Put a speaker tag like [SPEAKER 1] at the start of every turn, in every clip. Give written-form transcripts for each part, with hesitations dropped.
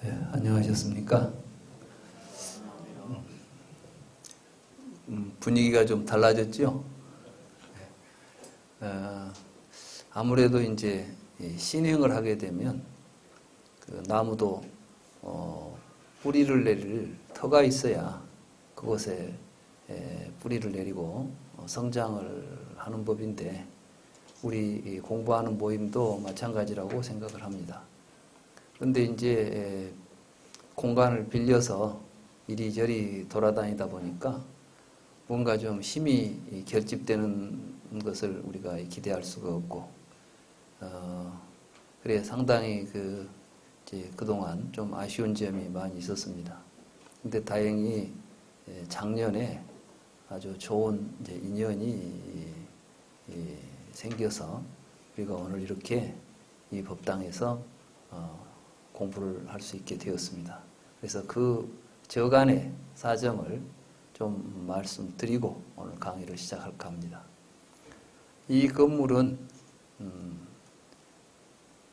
[SPEAKER 1] 네, 안녕하셨습니까? 분위기가 좀 달라졌죠? 아무래도 이제 신행을 하게 되면 그 나무도 뿌리를 내릴 터가 있어야 그곳에 뿌리를 내리고 성장을 하는 법인데 우리 공부하는 모임도 마찬가지라고 생각을 합니다. 그런데 이제 공간을 빌려서 이리저리 돌아다니다 보니까 뭔가 좀 힘이 결집되는 것을 우리가 기대할 수가 없고, 그래 상당히 그동안 좀 아쉬운 점이 많이 있었습니다. 근데 다행히 작년에 아주 좋은 이제 인연이 생겨서 우리가 오늘 이렇게 이 법당에서 공부를 할 수 있게 되었습니다. 그래서 그 저간의 사정을 좀 말씀드리고 오늘 강의를 시작할까 합니다. 이 건물은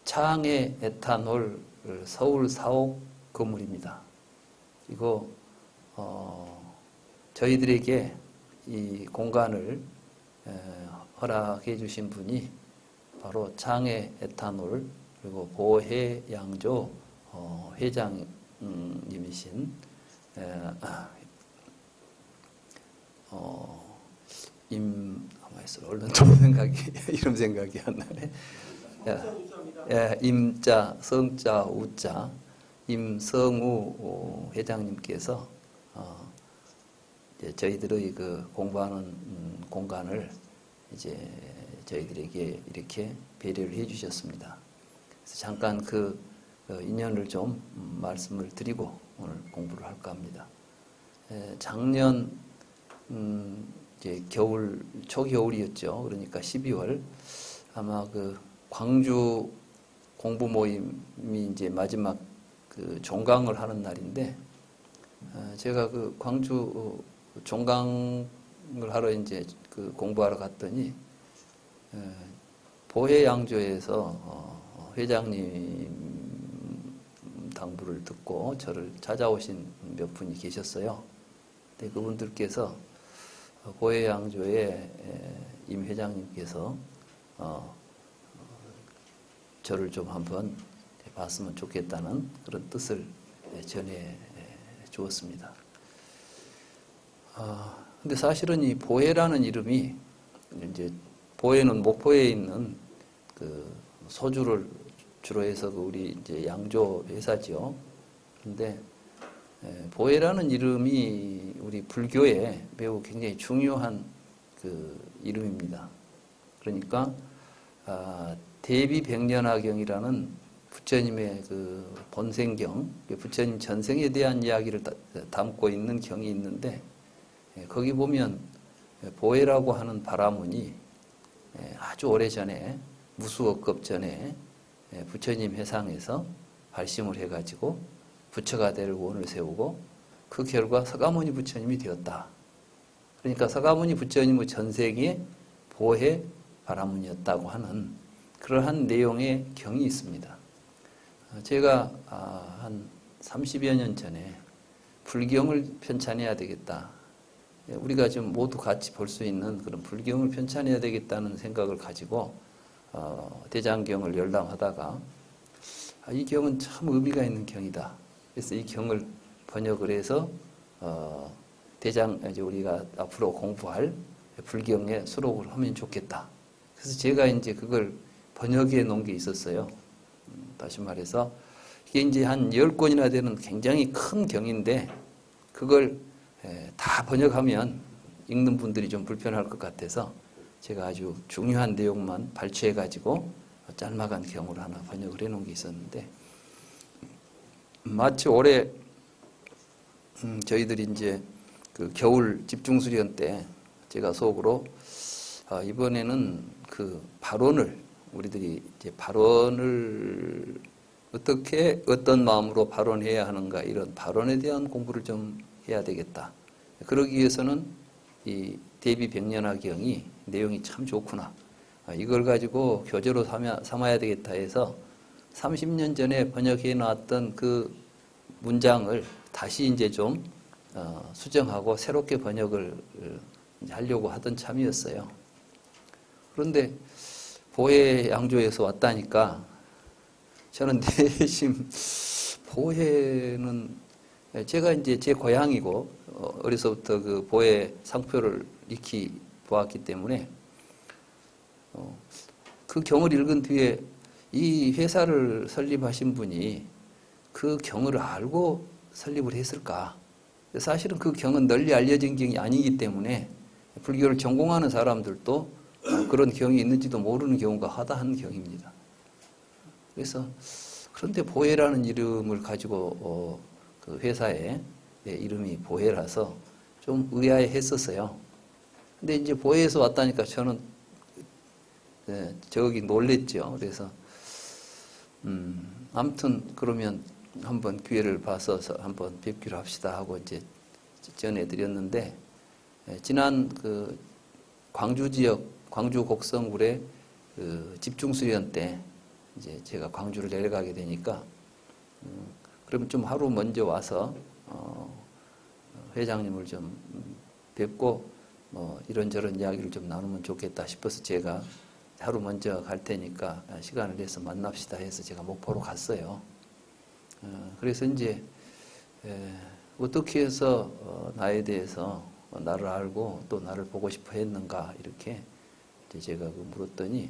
[SPEAKER 1] 창해 에탄올 서울 사옥 건물입니다. 이거 저희들에게 이 공간을 허락해 주신 분이 바로 창해 에탄올 그리고 보혜양조 회장님이신 얼른 좀 이름 생각이 안 나네. 임자, 성자, 우자, 임성우 회장님께서 이제 저희들의 그 공부하는 공간을 이제 저희들에게 이렇게 배려를 해주셨습니다. 그래서 잠깐 그 인연을 좀 말씀을 드리고 오늘 공부를 할까 합니다. 작년 이제 겨울 초겨울이었죠. 그러니까 12월 아마 그 광주 공부 모임이 이제 마지막 그 종강을 하는 날인데 제가 그 광주 종강을 하러 이제 그 공부하러 갔더니 보혜양조에서 회장님 당부를 듣고 저를 찾아오신 몇 분이 계셨어요. 근데 그분들께서 보혜양조의 임 회장님께서 저를 좀 한번 봤으면 좋겠다는 그런 뜻을 전해 주었습니다. 근데 사실은 이 보혜라는 이름이 이제 보혜는 목포에 있는 그 소주를 주로 해서 우리 이제 양조 회사죠. 그런데 보혜라는 이름이 우리 불교에 매우 굉장히 중요한 그 이름입니다. 그러니까 대비백년하경이라는 부처님의 그 본생경, 부처님 전생에 대한 이야기를 담고 있는 경이 있는데 거기 보면 보혜라고 하는 바라문이 아주 오래전에 무수억급 전에 부처님 해상에서 발심을 해가지고 부처가 될 원을 세우고 그 결과 서가모니 부처님이 되었다. 그러니까 서가모니 부처님의 전생에 보혜 바라문이었다고 하는 그러한 내용의 경이 있습니다. 제가 한 30여 년 전에 불경을 편찬해야 되겠다. 우리가 지금 모두 같이 볼 수 있는 그런 불경을 편찬해야 되겠다는 생각을 가지고 대장경을 열람하다가 이 경은 참 의미가 있는 경이다. 그래서 이 경을 번역을 해서 이제 우리가 앞으로 공부할 불경에 수록을 하면 좋겠다. 그래서 제가 이제 그걸 번역해 놓은 게 있었어요. 다시 말해서 이게 이제 한 10권이나 되는 굉장히 큰 경인데 그걸 다 번역하면 읽는 분들이 좀 불편할 것 같아서 제가 아주 중요한 내용만 발췌해 가지고 짤막한 경으로 하나 번역을 해 놓은 게 있었는데 마치 올해 저희들이 이제 그 겨울 집중수련 때 제가 속으로 이번에는 그 발언을 우리들이 이제 발언을 어떻게 어떤 마음으로 발언해야 하는가 이런 발언에 대한 공부를 좀 해야 되겠다. 그러기 위해서는 이 대비백년하경이 내용이 참 좋구나. 이걸 가지고 교재로 삼아야 되겠다 해서 30년 전에 번역해 놨던 그 문장을 다시 이제 좀 수정하고 새롭게 번역을 이제 하려고 하던 참이었어요. 그런데 보혜 양조에서 왔다니까 저는 내심 보혜는 제가 이제 제 고향이고 어려서부터 그 보혜 상표를 익히 보았기 때문에 그 경을 읽은 뒤에 이 회사를 설립하신 분이 그 경을 알고 설립을 했을까? 사실은 그 경은 널리 알려진 경이 아니기 때문에 불교를 전공하는 사람들도 그런 경이 있는지도 모르는 경우가 허다한 경입니다. 그래서 그런데 보혜라는 이름을 가지고 그 회사의 이름이 보혜라서 좀 의아해했었어요. 근데 이제 보혜에서 왔다니까 저는 저기 놀랬죠. 그래서 아무튼 그러면 한번 기회를 봐서 한번 뵙기로 합시다 하고 이제 전해드렸는데 지난 그 광주 지역 광주 곡성굴의 그 집중수련 때 이제 제가 광주를 내려가게 되니까 그러면 좀 하루 먼저 와서 회장님을 좀 뵙고 뭐 이런저런 이야기를 좀 나누면 좋겠다 싶어서 제가 하루 먼저 갈 테니까 시간을 내서 만납시다 해서 제가 목포로 갔어요. 그래서 이제 어떻게 해서 나에 대해서 나를 알고 또 나를 보고 싶어 했는가 이렇게 이제 제가 물었더니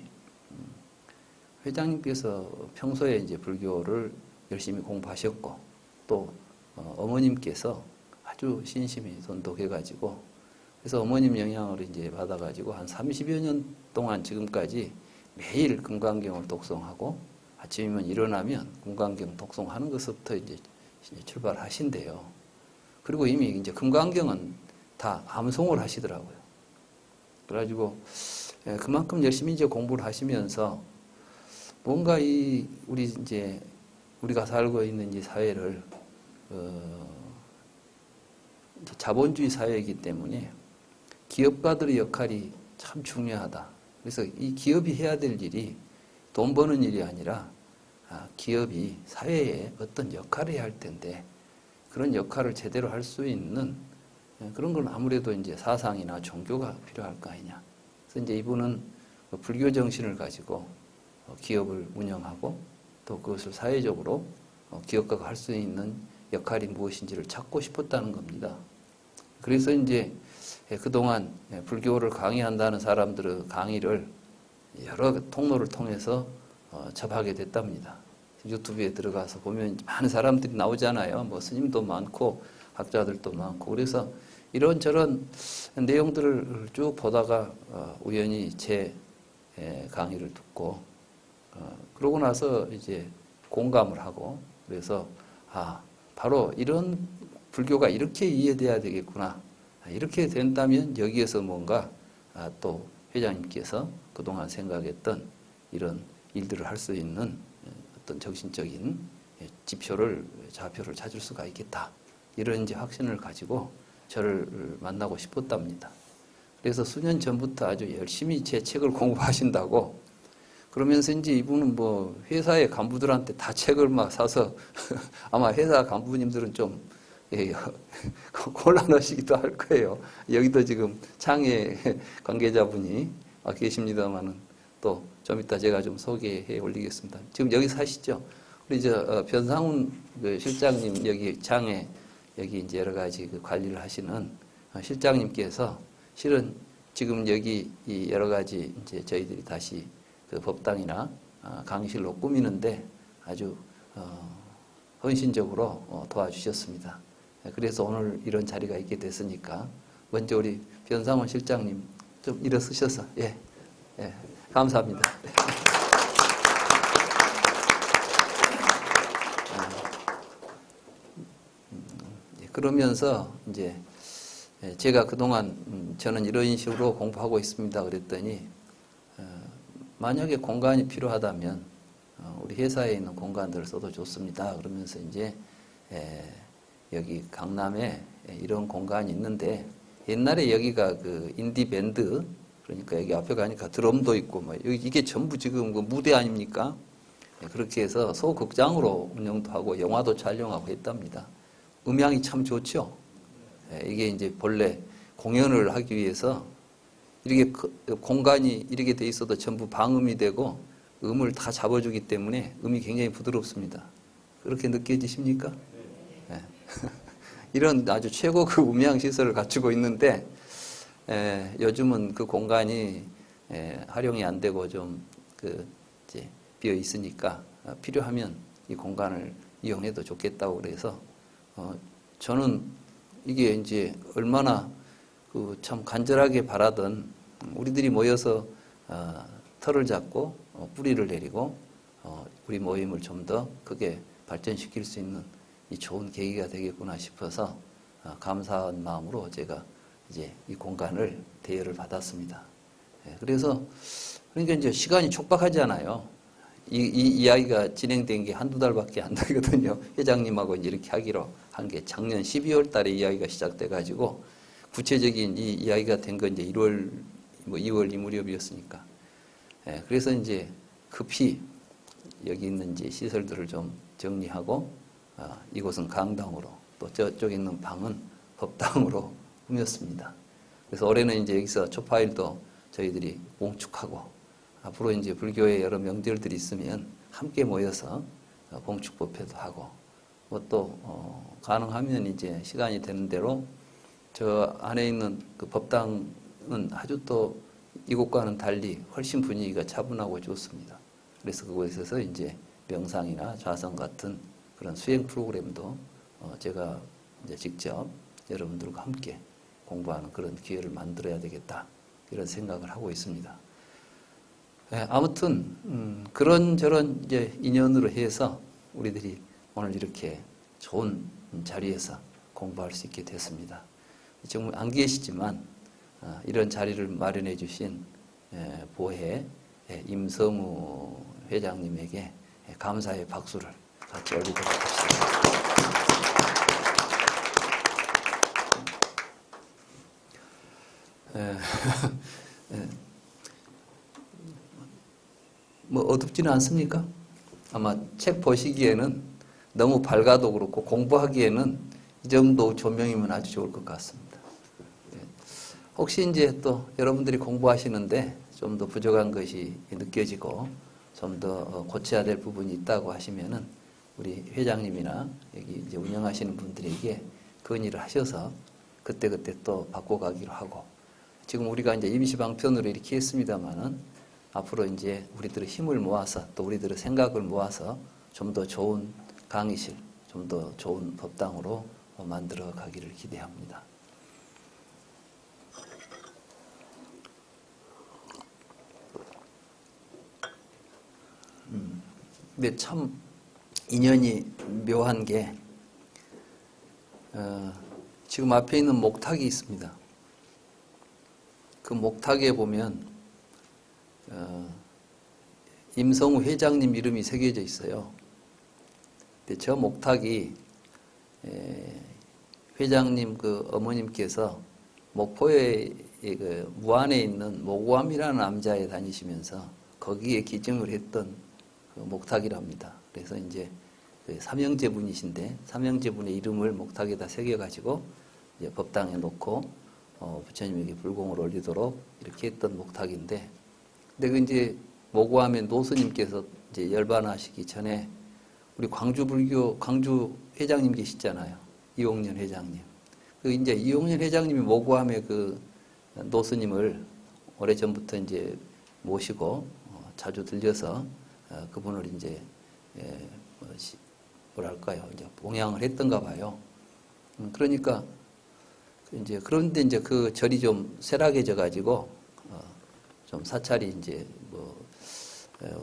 [SPEAKER 1] 회장님께서 평소에 이제 불교를 열심히 공부하셨고 또 어머님께서 아주 신심이 돈독해가지고 그래서 어머님 영향을 이제 받아가지고 한 30여 년 동안 지금까지 매일 금강경을 독송하고 아침이면 일어나면 금강경 독송하는 것부터 이제 출발하신대요. 그리고 이미 이제 금강경은 다 암송을 하시더라고요. 그래가지고 그만큼 열심히 이제 공부를 하시면서 뭔가 우리가 살고 있는 이 사회를 자본주의 사회이기 때문에 기업가들의 역할이 참 중요하다. 그래서 이 기업이 해야 될 일이 돈 버는 일이 아니라 기업이 사회에 어떤 역할을 해야 할 텐데 그런 역할을 제대로 할 수 있는 그런 건 아무래도 이제 사상이나 종교가 필요할 거 아니냐. 그래서 이제 이분은 불교 정신을 가지고 기업을 운영하고 또 그것을 사회적으로 기업가가 할 수 있는 역할이 무엇인지를 찾고 싶었다는 겁니다. 그래서 이제 그동안 불교를 강의한다는 사람들의 강의를 여러 통로를 통해서 접하게 됐답니다. 유튜브에 들어가서 보면 많은 사람들이 나오잖아요. 뭐 스님도 많고 학자들도 많고 그래서 이런저런 내용들을 쭉 보다가 우연히 제 강의를 듣고 그러고 나서 이제 공감을 하고 그래서 바로 이런 불교가 이렇게 이해돼야 되겠구나. 이렇게 된다면 여기에서 뭔가 또 회장님께서 그동안 생각했던 이런 일들을 할 수 있는 어떤 정신적인 좌표를 찾을 수가 있겠다. 이런 이제 확신을 가지고 저를 만나고 싶었답니다. 그래서 수년 전부터 아주 열심히 제 책을 공부하신다고 그러면서 이제 이분은 뭐 회사의 간부들한테 다 책을 막 사서 아마 회사 간부님들은 좀 곤란하시기도 할 거예요. 여기도 지금 창의 관계자분이 계십니다만은 또 좀 이따 제가 좀 소개해 올리겠습니다. 지금 여기 사시죠? 우리 변상훈 그 실장님 여기 창에 여기 이제 여러 가지 그 관리를 하시는 실장님께서 실은 지금 여기 이 여러 가지 이제 저희들이 다시 그 법당이나 강의실로 꾸미는데 아주 헌신적으로 도와주셨습니다. 그래서 오늘 이런 자리가 있게 됐으니까 먼저 우리 변상훈 실장님 좀 일어서셔서 감사합니다. 그러면서 이제 제가 그동안 저는 이런 식으로 공부하고 있습니다. 그랬더니 만약에 공간이 필요하다면 우리 회사에 있는 공간들을 써도 좋습니다. 그러면서 이제 여기 강남에 이런 공간이 있는데 옛날에 여기가 그 인디 밴드 그러니까 여기 앞에 가니까 드럼도 있고 뭐 여기 이게 전부 지금 그 무대 아닙니까? 그렇게 해서 소극장으로 운영도 하고 영화도 촬영하고 했답니다. 음향이 참 좋죠. 이게 이제 본래 공연을 하기 위해서 이렇게 공간이 이렇게 돼 있어도 전부 방음이 되고 음을 다 잡아주기 때문에 음이 굉장히 부드럽습니다. 그렇게 느껴지십니까? 네. 이런 아주 최고급 음향 시설을 갖추고 있는데 요즘은 그 공간이 활용이 안 되고 좀 이제 비어 있으니까 필요하면 이 공간을 이용해도 좋겠다고 그래서 저는 이게 이제 얼마나 참 간절하게 바라던 우리들이 모여서 털을 잡고 뿌리를 내리고 우리 모임을 좀 더 크게 발전시킬 수 있는 이 좋은 계기가 되겠구나 싶어서 감사한 마음으로 제가 이제 이 공간을 대여를 받았습니다. 그래서 그러니까 이제 시간이 촉박하잖아요. 이 이야기가 진행된 게 한두 달밖에 안 되거든요. 회장님하고 이제 이렇게 하기로 한 게 작년 12월 달에 이야기가 시작돼 가지고 구체적인 이 이야기가 된 건 이제 1월, 2월 이 무렵이었으니까. 그래서 이제 급히 여기 있는 이제 시설들을 좀 정리하고 이곳은 강당으로 또 저쪽에 있는 방은 법당으로 꾸몄습니다. 그래서 올해는 이제 여기서 초파일도 저희들이 봉축하고 앞으로 이제 불교의 여러 명절들이 있으면 함께 모여서 봉축 법회도 하고 또 가능하면 이제 시간이 되는 대로 저 안에 있는 그 법당은 아주 또 이곳과는 달리 훨씬 분위기가 차분하고 좋습니다. 그래서 그곳에서 이제 명상이나 좌성 같은 그런 수행 프로그램도 제가 이제 직접 여러분들과 함께 공부하는 그런 기회를 만들어야 되겠다 이런 생각을 하고 있습니다. 아무튼 그런저런 이제 인연으로 해서 우리들이 오늘 이렇게 좋은 자리에서 공부할 수 있게 됐습니다. 지금 안 계시지만 이런 자리를 마련해 주신 보혜 임성우 회장님에게 감사의 박수를 같이 올리도록 합시다. 뭐 어둡지는 않습니까? 아마 책 보시기에는 너무 밝아도 그렇고 공부하기에는 이 정도 조명이면 아주 좋을 것 같습니다. 혹시 이제 또 여러분들이 공부하시는데 좀 더 부족한 것이 느껴지고 좀 더 고쳐야 될 부분이 있다고 하시면은 우리 회장님이나 여기 이제 운영하시는 분들에게 건의를 하셔서 그때그때 또 바꿔가기로 하고 지금 우리가 이제 임시방편으로 이렇게 했습니다만은 앞으로 이제 우리들의 힘을 모아서 또 우리들의 생각을 모아서 좀 더 좋은 강의실, 좀 더 좋은 법당으로 만들어 가기를 기대합니다. 근데 참 인연이 묘한 게 지금 앞에 있는 목탁이 있습니다. 그 목탁에 보면 임성우 회장님 이름이 새겨져 있어요. 근데 저 목탁이 회장님 그 어머님께서 목포의 그 무안에 있는 모구암이라는 남자에 다니시면서 거기에 기증을 했던 그 목탁이랍니다. 그래서 이제 그 삼형제 분이신데 삼형제 분의 이름을 목탁에다 새겨가지고 이제 법당에 놓고 부처님에게 불공을 올리도록 이렇게 했던 목탁인데, 근데 그 이제 모구암의 노스님께서 이제 열반하시기 전에 우리 광주 불교 광주 회장님 계시잖아요. 이용년 회장님. 그 이제 이용년 회장님이 모구암의 그 노스님을 오래전부터 이제 모시고 자주 들려서 그분을 이제 뭐랄까요, 이제 봉양을 했던가 봐요. 그러니까 이제 그런데 이제 그 절이 좀 쇠락해져 가지고 좀 사찰이 이제 뭐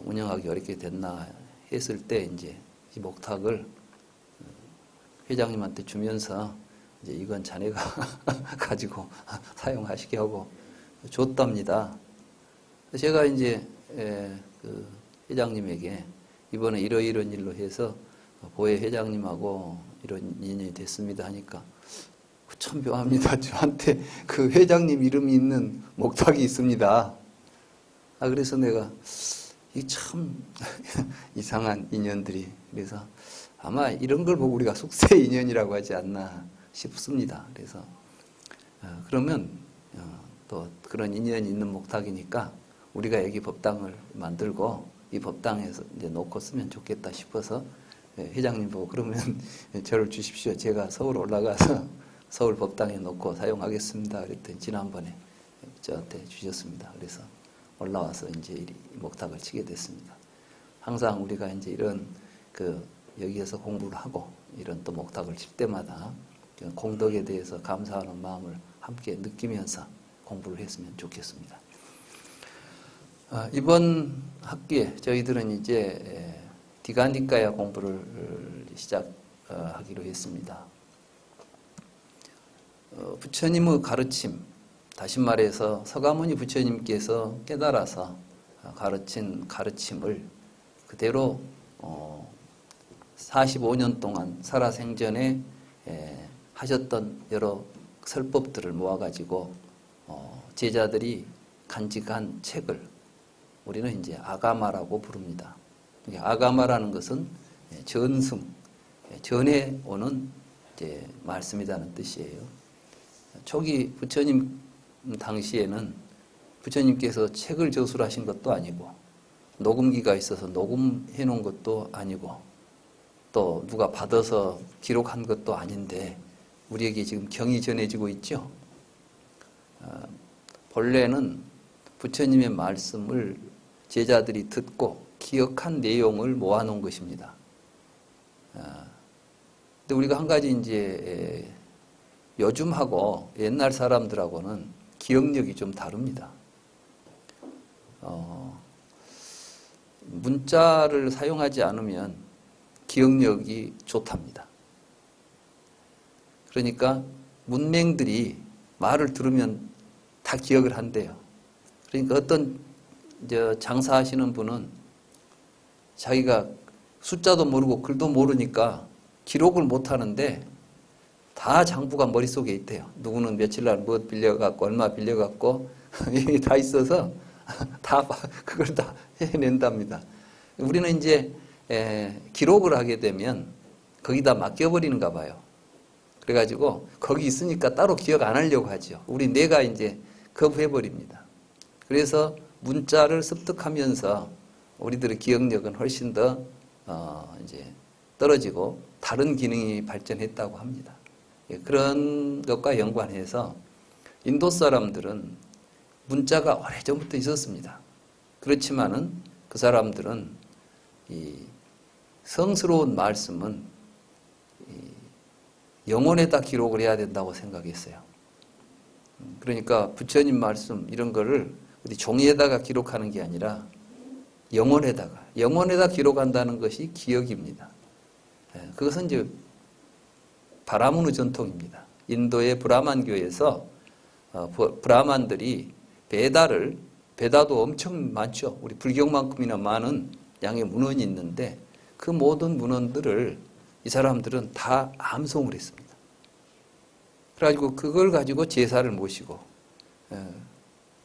[SPEAKER 1] 운영하기 어렵게 됐나 했을 때 이제 이 목탁을 회장님한테 주면서 이제 이건 자네가 가지고 사용하시게 하고 줬답니다. 제가 이제 그 회장님에게 이번에 이러이런 일로 해서 보혜 회장님하고 이런 인연이 됐습니다 하니까 참 묘합니다. 저한테 그 회장님 이름이 있는 목탁이 있습니다. 그래서 내가 이 참 이상한 인연들이. 그래서 아마 이런 걸 보고 우리가 숙세 인연이라고 하지 않나 싶습니다. 그래서 그러면 또 그런 인연이 있는 목탁이니까 우리가 여기 법당을 만들고 이 법당에서 이제 놓고 쓰면 좋겠다 싶어서 회장님 보고 그러면 저를 주십시오. 제가 서울 올라가서 서울 법당에 놓고 사용하겠습니다. 그랬더니 지난번에 저한테 주셨습니다. 그래서 올라와서 이제 이 목탁을 치게 됐습니다. 항상 우리가 이제 이런 여기에서 공부를 하고 이런 또 목탁을 칠 때마다 공덕에 대해서 감사하는 마음을 함께 느끼면서 공부를 했으면 좋겠습니다. 이번 학기에 저희들은 이제 디가니까야 공부를 시작하기로 했습니다. 부처님의 가르침, 다시 말해서 서가모니 부처님께서 깨달아서 가르친 가르침을 그대로 45년 동안 살아생전에 하셨던 여러 설법들을 모아가지고 제자들이 간직한 책을 우리는 이제 아가마라고 부릅니다. 아가마라는 것은 전승, 전해 오는 이제 말씀이라는 뜻이에요. 초기 부처님 당시에는 부처님께서 책을 저술하신 것도 아니고 녹음기가 있어서 녹음해 놓은 것도 아니고 또 누가 받아서 기록한 것도 아닌데 우리에게 지금 경이 전해지고 있죠. 본래는 부처님의 말씀을 제자들이 듣고 기억한 내용을 모아놓은 것입니다. 근데 우리가 한 가지 이제 요즘하고 옛날 사람들하고는 기억력이 좀 다릅니다. 문자를 사용하지 않으면 기억력이 좋답니다. 그러니까 문맹들이 말을 들으면 다 기억을 한대요. 그러니까 어떤 장사하시는 분은 자기가 숫자도 모르고 글도 모르니까 기록을 못 하는데 다 장부가 머릿속에 있대요. 누구는 며칠 날 무엇 빌려갖고 얼마 빌려갖고 이게 다 있어서 다 그걸 다 해낸답니다. 우리는 이제 기록을 하게 되면 거기다 맡겨버리는가 봐요. 그래가지고 거기 있으니까 따로 기억 안 하려고 하죠. 우리 뇌가 이제 거부해버립니다. 그래서 문자를 습득하면서 우리들의 기억력은 훨씬 더 이제 떨어지고 다른 기능이 발전했다고 합니다. 그런 것과 연관해서 인도 사람들은 문자가 오래전부터 있었습니다. 그렇지만은 그 사람들은 이 성스러운 말씀은 영혼에다 기록을 해야 된다고 생각했어요. 그러니까 부처님 말씀 이런 거를 어디 종이에다가 기록하는 게 아니라 영혼에다 기록한다는 것이 기억입니다. 그것은 이제 바라무누 전통입니다. 인도의 브라만교에서 브라만들이 베다도 엄청 많죠. 우리 불경만큼이나 많은 양의 문헌이 있는데 그 모든 문헌들을 이 사람들은 다 암송을 했습니다. 그래가지고 그걸 가지고 제사를 모시고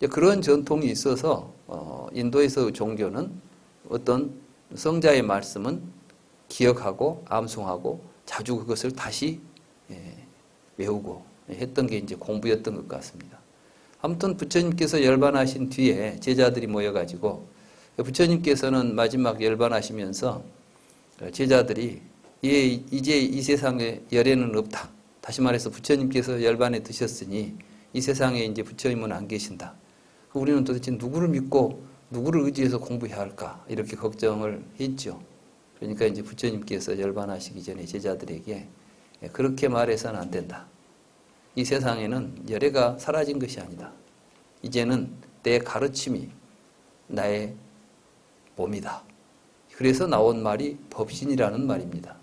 [SPEAKER 1] 그런 전통이 있어서 인도에서의 종교는 어떤 성자의 말씀은 기억하고 암송하고 자주 그것을 다시 외우고 했던 게 이제 공부였던 것 같습니다. 아무튼 부처님께서 열반하신 뒤에 제자들이 모여가지고 부처님께서는 마지막 열반하시면서 제자들이 이제 이 세상에 열애는 없다. 다시 말해서 부처님께서 열반에 드셨으니 이 세상에 이제 부처님은 안 계신다. 우리는 도대체 누구를 믿고 누구를 의지해서 공부해야 할까 이렇게 걱정을 했죠. 그러니까 이제 부처님께서 열반하시기 전에 제자들에게 그렇게 말해서는 안 된다. 이 세상에는 열애가 사라진 것이 아니다. 이제는 내 가르침이 나의 몸이다. 그래서 나온 말이 법신이라는 말입니다.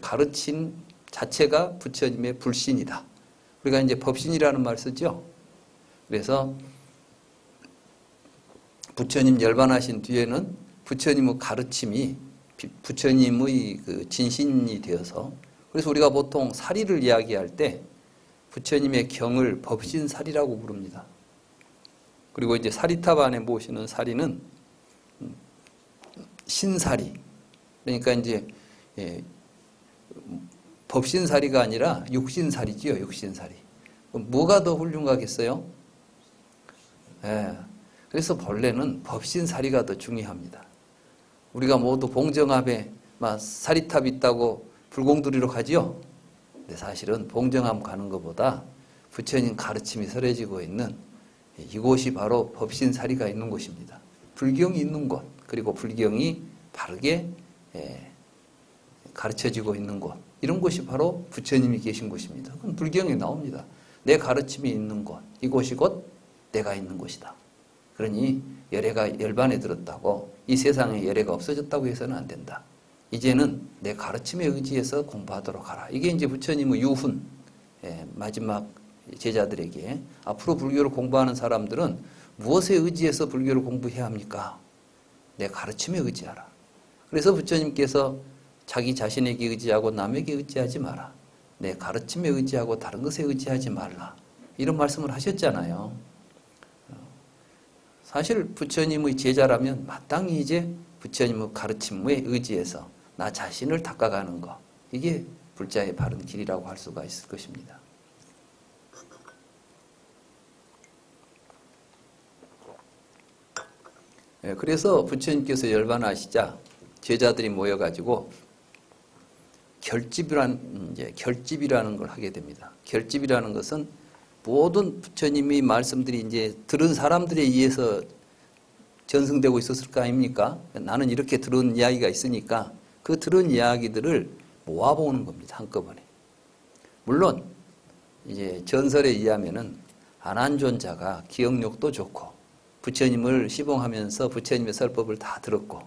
[SPEAKER 1] 가르침 자체가 부처님의 불신이다. 우리가 이제 법신이라는 말 쓰죠. 그래서 부처님 열반하신 뒤에는 부처님의 가르침이 부처님의 그 진신이 되어서 그래서 우리가 보통 사리를 이야기할 때 부처님의 경을 법신사리라고 부릅니다. 그리고 이제 사리탑 안에 모시는 사리는 법신살이. 그러니까 이제 법신살이가 아니라 육신살이지요. 육신살이. 뭐가 더 훌륭하겠어요? 그래서 본래는 법신살이가 더 중요합니다. 우리가 모두 봉정암에 사리탑 있다고 불공두리로 가지요. 근데 사실은 봉정암 가는 것보다 부처님 가르침이 설해지고 있는 이곳이 바로 법신사리가 있는 곳입니다. 불경이 있는 곳, 그리고 불경이 바르게 가르쳐지고 있는 곳, 이런 곳이 바로 부처님이 계신 곳입니다. 그건 불경에 나옵니다. 내 가르침이 있는 곳, 이곳이 곧 내가 있는 곳이다. 그러니 열애가 열반에 들었다고 이 세상에 열애가 없어졌다고 해서는 안 된다. 이제는 내 가르침에 의지해서 공부하도록 하라. 이게 이제 부처님의 유훈, 마지막 제자들에게 앞으로 불교를 공부하는 사람들은 무엇에 의지해서 불교를 공부해야 합니까? 내 가르침에 의지하라. 그래서 부처님께서 자기 자신에게 의지하고 남에게 의지하지 마라. 내 가르침에 의지하고 다른 것에 의지하지 말라. 이런 말씀을 하셨잖아요. 사실 부처님의 제자라면 마땅히 이제 부처님의 가르침에 의지해서 나 자신을 닦아가는 것, 이게 불자의 바른 길이라고 할 수가 있을 것입니다. 그래서 부처님께서 열반하시자 제자들이 모여가지고 결집이라는 걸 하게 됩니다. 결집이라는 것은 모든 부처님의 말씀들이 이제 들은 사람들에 의해서 전승되고 있었을 거 아닙니까? 나는 이렇게 들은 이야기가 있으니까 그 들은 이야기들을 모아보는 겁니다. 한꺼번에. 물론 이제 전설에 의하면은 안한존자가 기억력도 좋고 부처님을 시봉하면서 부처님의 설법을 다 들었고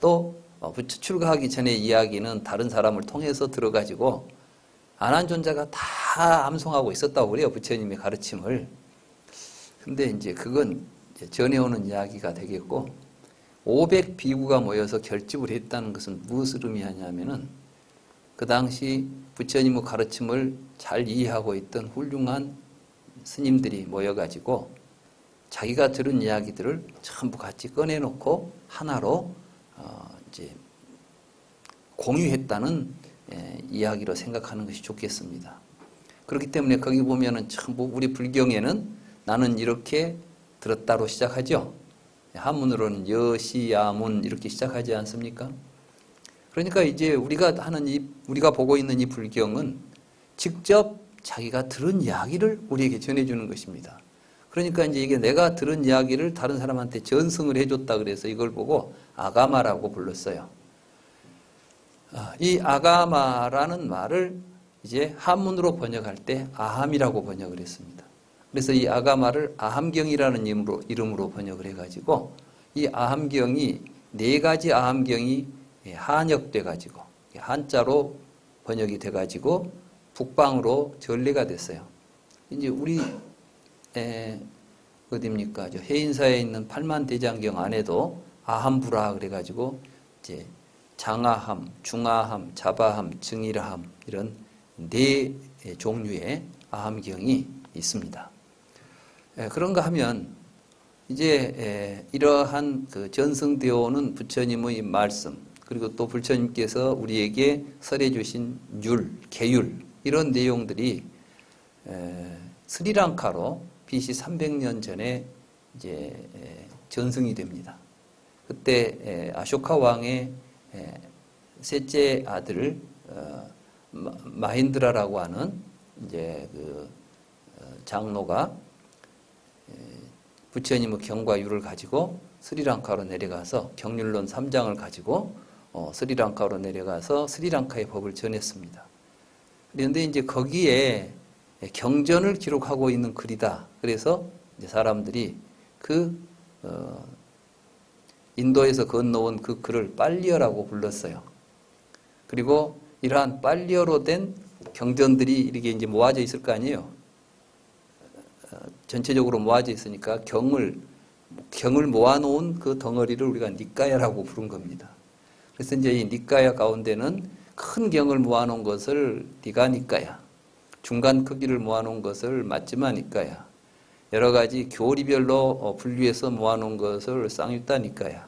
[SPEAKER 1] 또 출가하기 전의 이야기는 다른 사람을 통해서 들어가지고 안한존자가 다 암송하고 있었다고 그래요. 부처님의 가르침을. 근데 이제 그건 전해오는 이야기가 되겠고 500비구가 모여서 결집을 했다는 것은 무엇을 의미하냐면은 그 당시 부처님의 가르침을 잘 이해하고 있던 훌륭한 스님들이 모여가지고 자기가 들은 이야기들을 전부 같이 꺼내놓고 하나로 이제 공유했다는 이야기로 생각하는 것이 좋겠습니다. 그렇기 때문에 거기 보면은 전부 우리 불경에는 나는 이렇게 들었다로 시작하죠. 한문으로는 여시야문 이렇게 시작하지 않습니까? 그러니까 이제 우리가 보고 있는 이 불경은 직접 자기가 들은 이야기를 우리에게 전해주는 것입니다. 그러니까 이제 이게 내가 들은 이야기를 다른 사람한테 전승을 해줬다 그래서 이걸 보고 아가마라고 불렀어요. 이 아가마라는 말을 이제 한문으로 번역할 때 아함이라고 번역을 했습니다. 그래서 이 아가마를 아함경이라는 이름으로 번역을 해가지고 이 아함경이 4가지 아함경이 한역돼가지고 한자로 번역이 돼가지고 북방으로 전래가 됐어요. 이제 우리 어디입니까? 저 해인사에 있는 팔만대장경 안에도 아함부라 그래가지고 이제 장아함, 중아함, 자바함, 증일함 이런 4 종류의 아함경이 있습니다. 그런가 하면 이제 이러한 그 전승되어 오는 부처님의 말씀 그리고 또 부처님께서 우리에게 설해 주신 계율 이런 내용들이 스리랑카로 BC 300년 전에 이제 전승이 됩니다. 그때 아쇼카 왕의 셋째 아들 마힌드라라고 하는 이제 그 장로가 부처님의 경과 율을 가지고 스리랑카로 내려가서 경률론 3장을 가지고 스리랑카로 내려가서 스리랑카의 법을 전했습니다. 그런데 이제 거기에 경전을 기록하고 있는 글이다. 그래서 이제 사람들이 인도에서 건너온 그 글을 빨리어라고 불렀어요. 그리고 이러한 빨리어로 된 경전들이 이렇게 이제 모아져 있을 거 아니에요. 전체적으로 모아져 있으니까 경을 모아놓은 그 덩어리를 우리가 니까야라고 부른 겁니다. 그래서 이제 이 니까야 가운데는 큰 경을 모아놓은 것을 디가니까야, 중간 크기를 모아놓은 것을 마찌마니까야, 여러 가지 교리별로 분류해서 모아놓은 것을 쌍유따니까야,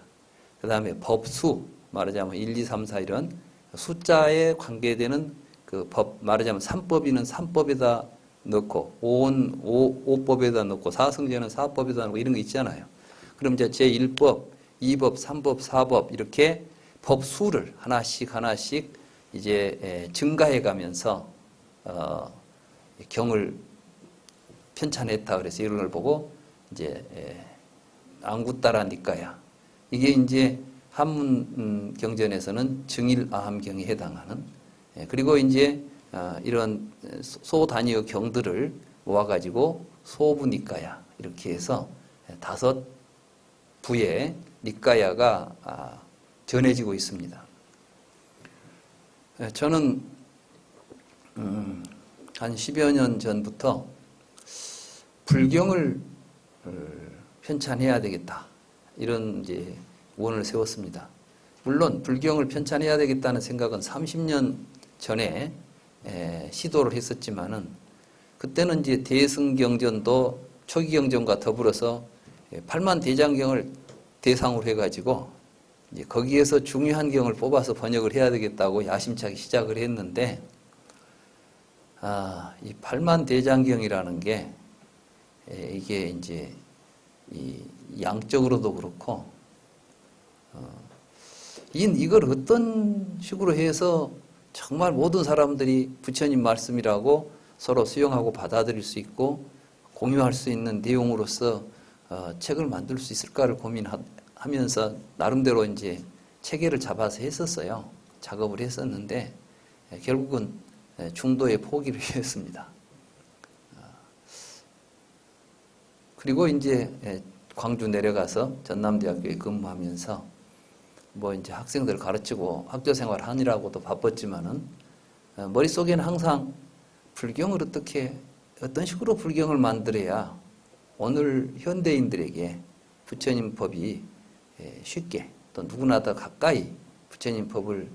[SPEAKER 1] 그 다음에 법수, 말하자면 1, 2, 3, 4 이런 숫자에 관계되는 그 법, 말하자면 3법이는 3법에다 넣고, 5는 5법에다 넣고, 4승제는 4법에다 넣고 이런 거 있잖아요. 그럼 이제 제1법, 2법, 3법, 4법 이렇게 법수를 하나씩 하나씩 이제 증가해 가면서 경을 편찬했다. 그래서 이런 걸 보고 이제 안구따라 니까야. 이게 이제 한문 경전에서는 증일아함경에 해당하는, 그리고 이제 이런 소 단위의 경들을 모아가지고 소부니까야 이렇게 해서 5부의 니까야가 전해지고 있습니다. 저는 한 10여 년 전부터 불경을 편찬해야 되겠다, 이런 이제 원을 세웠습니다. 물론 불경을 편찬해야 되겠다는 생각은 30년 전에 시도를 했었지만은, 그때는 이제 대승경전도 초기경전과 더불어서 8만 대장경을 대상으로 해가지고 이제 거기에서 중요한 경을 뽑아서 번역을 해야 되겠다고 야심차게 시작을 했는데, 이 8만 대장경이라는 게 이게 이제 이 양적으로도 그렇고, 이걸 어떤 식으로 해서 정말 모든 사람들이 부처님 말씀이라고 서로 수용하고 받아들일 수 있고 공유할 수 있는 내용으로서 책을 만들 수 있을까를 고민하면서 나름대로 이제 체계를 잡아서 했었어요. 작업을 했었는데 결국은 중도에 포기를 했습니다. 그리고 이제 광주 내려가서 전남대학교에 근무하면서 뭐 이제 학생들 가르치고 학교 생활 하느라고도 바빴지만은 머릿속에는 항상 불경을 어떤 식으로 불경을 만들어야 오늘 현대인들에게 부처님 법이 쉽게 또 누구나 더 가까이 부처님 법을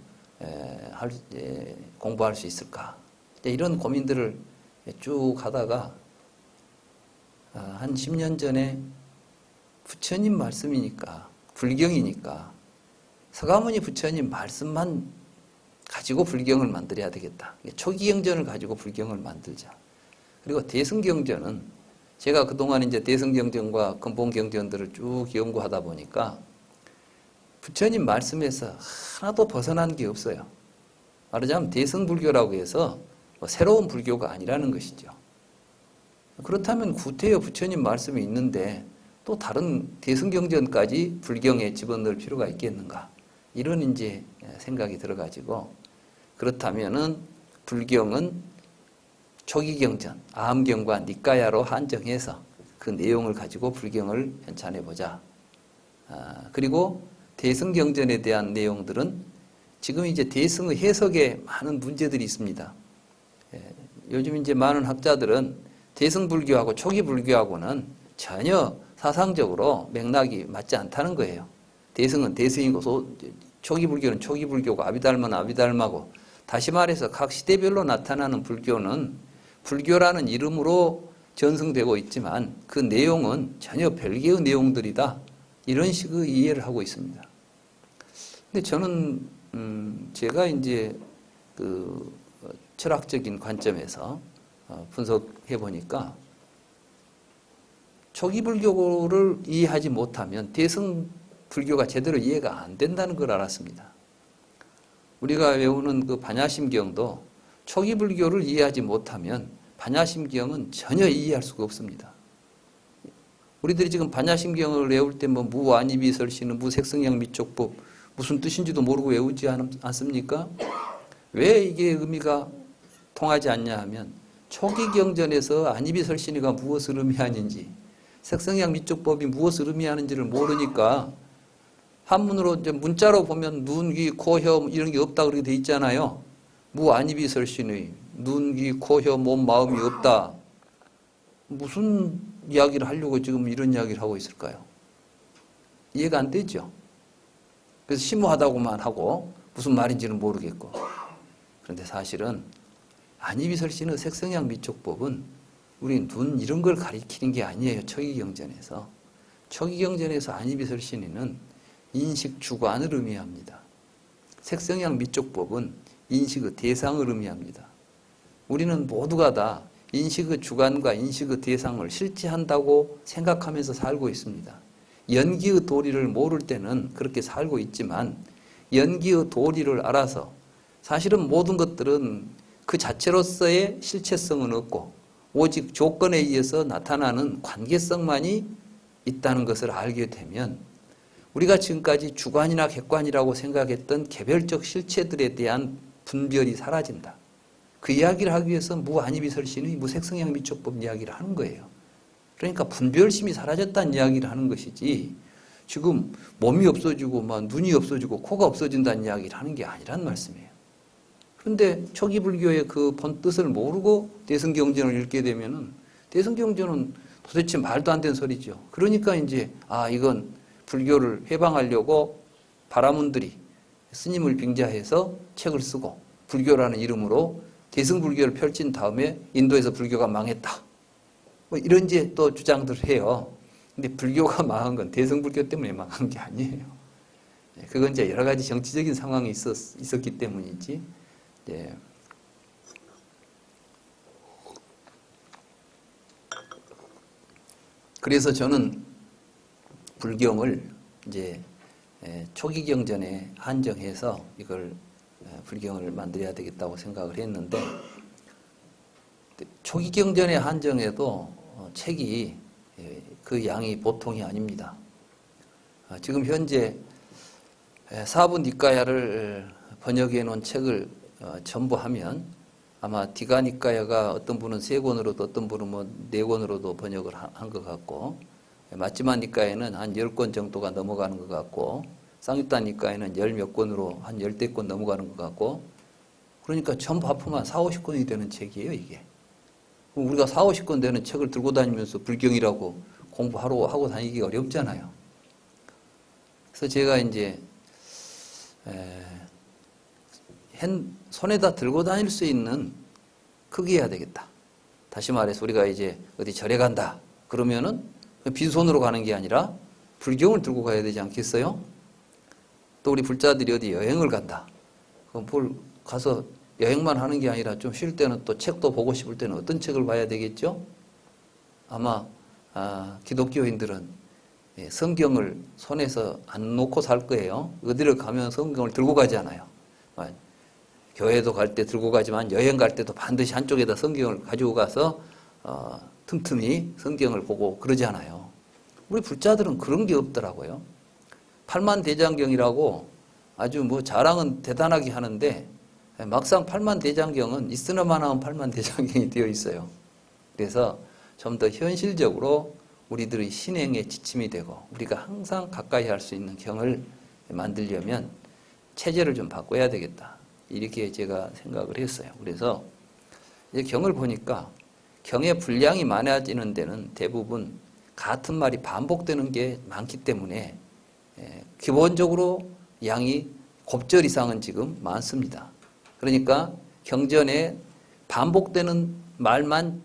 [SPEAKER 1] 공부할 수 있을까, 이런 고민들을 쭉 하다가 한 10년 전에 부처님 말씀이니까, 불경이니까 서가모니 부처님 말씀만 가지고 불경을 만들어야 되겠다. 초기경전을 가지고 불경을 만들자. 그리고 대승경전은 제가 그동안 이제 대승경전과 근본경전들을 쭉 연구하다 보니까 부처님 말씀에서 하나도 벗어난 게 없어요. 말하자면 대승불교라고 해서 새로운 불교가 아니라는 것이죠. 그렇다면 구태여 부처님 말씀이 있는데 또 다른 대승경전까지 불경에 집어넣을 필요가 있겠는가? 이런 이제 생각이 들어가지고, 그렇다면은 불경은 초기경전, 아함경과 니까야로 한정해서 그 내용을 가지고 불경을 편찬해 보자. 그리고 대승경전에 대한 내용들은 지금 이제 대승의 해석에 많은 문제들이 있습니다. 요즘 이제 많은 학자들은 대승불교하고 초기불교하고는 전혀 사상적으로 맥락이 맞지 않다는 거예요. 대승은 대승이고 초기불교는 초기불교고 아비달마는 아비달마고, 다시 말해서 각 시대별로 나타나는 불교는 불교라는 이름으로 전승되고 있지만 그 내용은 전혀 별개의 내용들이다, 이런 식의 이해를 하고 있습니다. 근데 저는 제가 이제 그 철학적인 관점에서 분석해 보니까 초기 불교를 이해하지 못하면 대승 불교가 제대로 이해가 안 된다는 걸 알았습니다. 우리가 외우는 그 반야심경도 초기 불교를 이해하지 못하면 반야심경은 전혀 이해할 수가 없습니다. 우리들이 지금 반야심경을 외울 때 뭐 무안이비설시는 무색성양 미촉법 무슨 뜻인지도 모르고 외우지 않습니까? 왜 이게 의미가 통하지 않냐 하면 초기 경전에서 안이비설신이가 무엇을 의미하는지, 색성양 미촉법이 무엇을 의미하는지를 모르니까 한문으로 이제 문자로 보면 눈, 귀, 코, 혀 이런 게 없다 그렇게 돼 있잖아요. 무안이비설신의 눈, 귀, 코, 혀, 몸, 마음이 없다. 무슨 이야기를 하려고 지금 이런 이야기를 하고 있을까요? 이해가 안 되죠. 그래서 심오하다고만 하고 무슨 말인지는 모르겠고. 그런데 사실은 안이비설신의 색성양 미촉법은 우리 눈 이런 걸 가리키는 게 아니에요. 초기경전에서. 초기경전에서 안이비설신이는 인식 주관을 의미합니다. 색성향 미촉법은 인식의 대상을 의미합니다. 우리는 모두가 다 인식의 주관과 인식의 대상을 실제한다고 생각하면서 살고 있습니다. 연기의 도리를 모를 때는 그렇게 살고 있지만 연기의 도리를 알아서 사실은 모든 것들은 그 자체로서의 실체성은 없고 오직 조건에 의해서 나타나는 관계성만이 있다는 것을 알게 되면 우리가 지금까지 주관이나 객관이라고 생각했던 개별적 실체들에 대한 분별이 사라진다. 그 이야기를 하기 위해서 무안이비설신의 무색성향 미촉법 이야기를 하는 거예요. 그러니까 분별심이 사라졌다는 이야기를 하는 것이지 지금 몸이 없어지고 막 눈이 없어지고 코가 없어진다는 이야기를 하는 게 아니란 말씀이에요. 그런데 초기 불교의 그 본 뜻을 모르고 대승경전을 읽게 되면은 대승경전은 도대체 말도 안 되는 소리죠. 그러니까 이제 이건 불교를 해방하려고 바라문들이 스님을 빙자해서 책을 쓰고 불교라는 이름으로 대승불교를 펼친 다음에 인도에서 불교가 망했다. 뭐 이런 이제 또 주장들을 해요. 근데 불교가 망한 건 대승불교 때문에 망한 게 아니에요. 그건 이제 여러 가지 정치적인 상황이 있었기 때문이지. 네. 그래서 저는 불경을 이제 초기 경전에 한정해서 이걸 불경을 만들어야 되겠다고 생각을 했는데 초기 경전에 한정해도 책이 그 양이 보통이 아닙니다. 지금 현재 사부 니까야를 번역해 놓은 책을 전부 하면 아마 디가 니까야가 어떤 분은 3권으로도 어떤 분은 뭐 4권으로도 번역을 한 것 같고 마지막 니까야는 한 10권 정도가 넘어가는 것 같고 쌍유타 니까야는 10몇 권으로 한 10대 권 넘어가는 것 같고 그러니까 전부 합하면 40-50권이 되는 책이에요 이게. 그럼 우리가 40-50권 되는 책을 들고 다니면서 불경이라고 공부하러 하고 다니기 어렵잖아요. 그래서 제가 이제 손에다 들고 다닐 수 있는 크게 해야 되겠다. 다시 말해서 우리가 이제 어디 절에 간다. 그러면은 빈손으로 가는 게 아니라 불경을 들고 가야 되지 않겠어요? 또 우리 불자들이 어디 여행을 간다. 그럼 가서 여행만 하는 게 아니라 좀 쉴 때는 또 책도 보고 싶을 때는 어떤 책을 봐야 되겠죠? 아마 기독교인들은 성경을 손에서 안 놓고 살 거예요. 어디를 가면 성경을 들고 가지 않아요. 교회도 갈 때 들고 가지만 여행 갈 때도 반드시 한쪽에다 성경을 가지고 가서 틈틈이 성경을 보고 그러지 않아요. 우리 불자들은 그런 게 없더라고요. 팔만대장경이라고 아주 뭐 자랑은 대단하게 하는데 막상 팔만대장경은 있으나만 하면 팔만대장경이 되어 있어요. 그래서 좀 더 현실적으로 우리들의 신행에 지침이 되고 우리가 항상 가까이 할 수 있는 경을 만들려면 체제를 좀 바꿔야 되겠다. 이렇게 제가 생각을 했어요. 그래서 이제 경을 보니까 경의 분량이 많아지는 데는 대부분 같은 말이 반복되는 게 많기 때문에 기본적으로 양이 곱절 이상은 지금 많습니다. 그러니까 경전에 반복되는 말만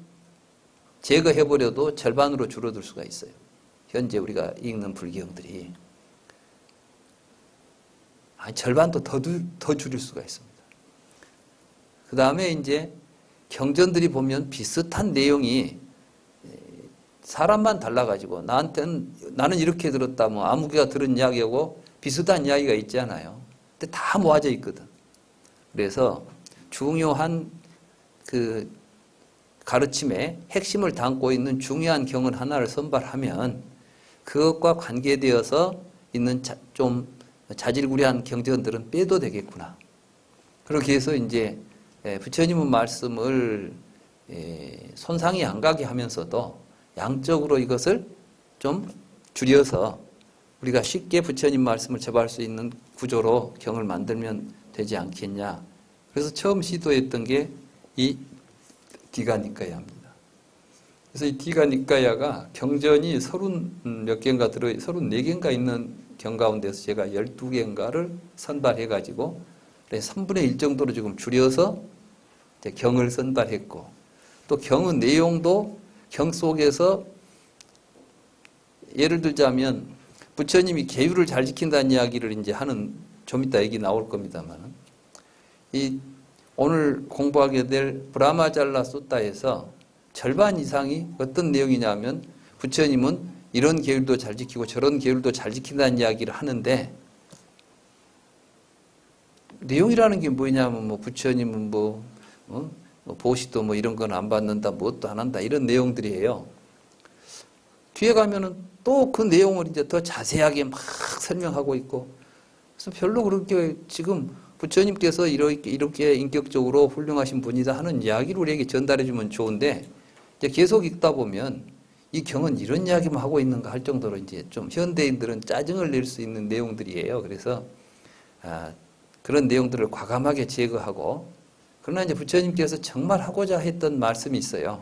[SPEAKER 1] 제거해버려도 절반으로 줄어들 수가 있어요. 현재 우리가 읽는 불경들이 절반도 더 줄일 수가 있습니다. 그 다음에 이제 경전들이 보면 비슷한 내용이 사람만 달라가지고 나는 이렇게 들었다 뭐 아무개가 들은 이야기하고 비슷한 이야기가 있잖아요. 근데 다 모아져 있거든. 그래서 중요한 그 가르침의 핵심을 담고 있는 중요한 경을 하나를 선발하면 그것과 관계되어서 있는 좀 자질구레한 경전들은 빼도 되겠구나. 그렇게 해서 이제 부처님의 말씀을 손상이 안 가게 하면서도 양적으로 이것을 좀 줄여서 우리가 쉽게 부처님 말씀을 접할 수 있는 구조로 경을 만들면 되지 않겠냐. 그래서 처음 시도했던 게 이 디가니까야입니다. 그래서 이 디가니까야가 경전이 30몇 개인가 34개인가 있는 경 가운데서 제가 12개인가를 선발해가지고 3분의 1 정도로 지금 줄여서 경을 선발했고 또 경의 내용도 경 속에서 예를 들자면 부처님이 계율을 잘 지킨다는 이야기를 이제 하는, 좀 이따 얘기 나올 겁니다만, 이 오늘 공부하게 될 브라마잘라 수타에서 절반 이상이 어떤 내용이냐면 부처님은 이런 계율도 잘 지키고 저런 계율도 잘 지킨다는 이야기를 하는데, 내용이라는 게 뭐냐면 뭐 부처님은 보시도 뭐 이런 건 안 받는다, 뭣도 안 한다, 이런 내용들이에요. 뒤에 가면은 또 그 내용을 이제 더 자세하게 막 설명하고 있고, 그래서 별로 그렇게 지금 부처님께서 이렇게 인격적으로 훌륭하신 분이다 하는 이야기를 우리에게 전달해 주면 좋은데, 이제 계속 읽다 보면 이 경은 이런 이야기만 하고 있는가 할 정도로 이제 좀 현대인들은 짜증을 낼 수 있는 내용들이에요. 그래서 그런 내용들을 과감하게 제거하고, 그러나 이제 부처님께서 정말 하고자 했던 말씀이 있어요.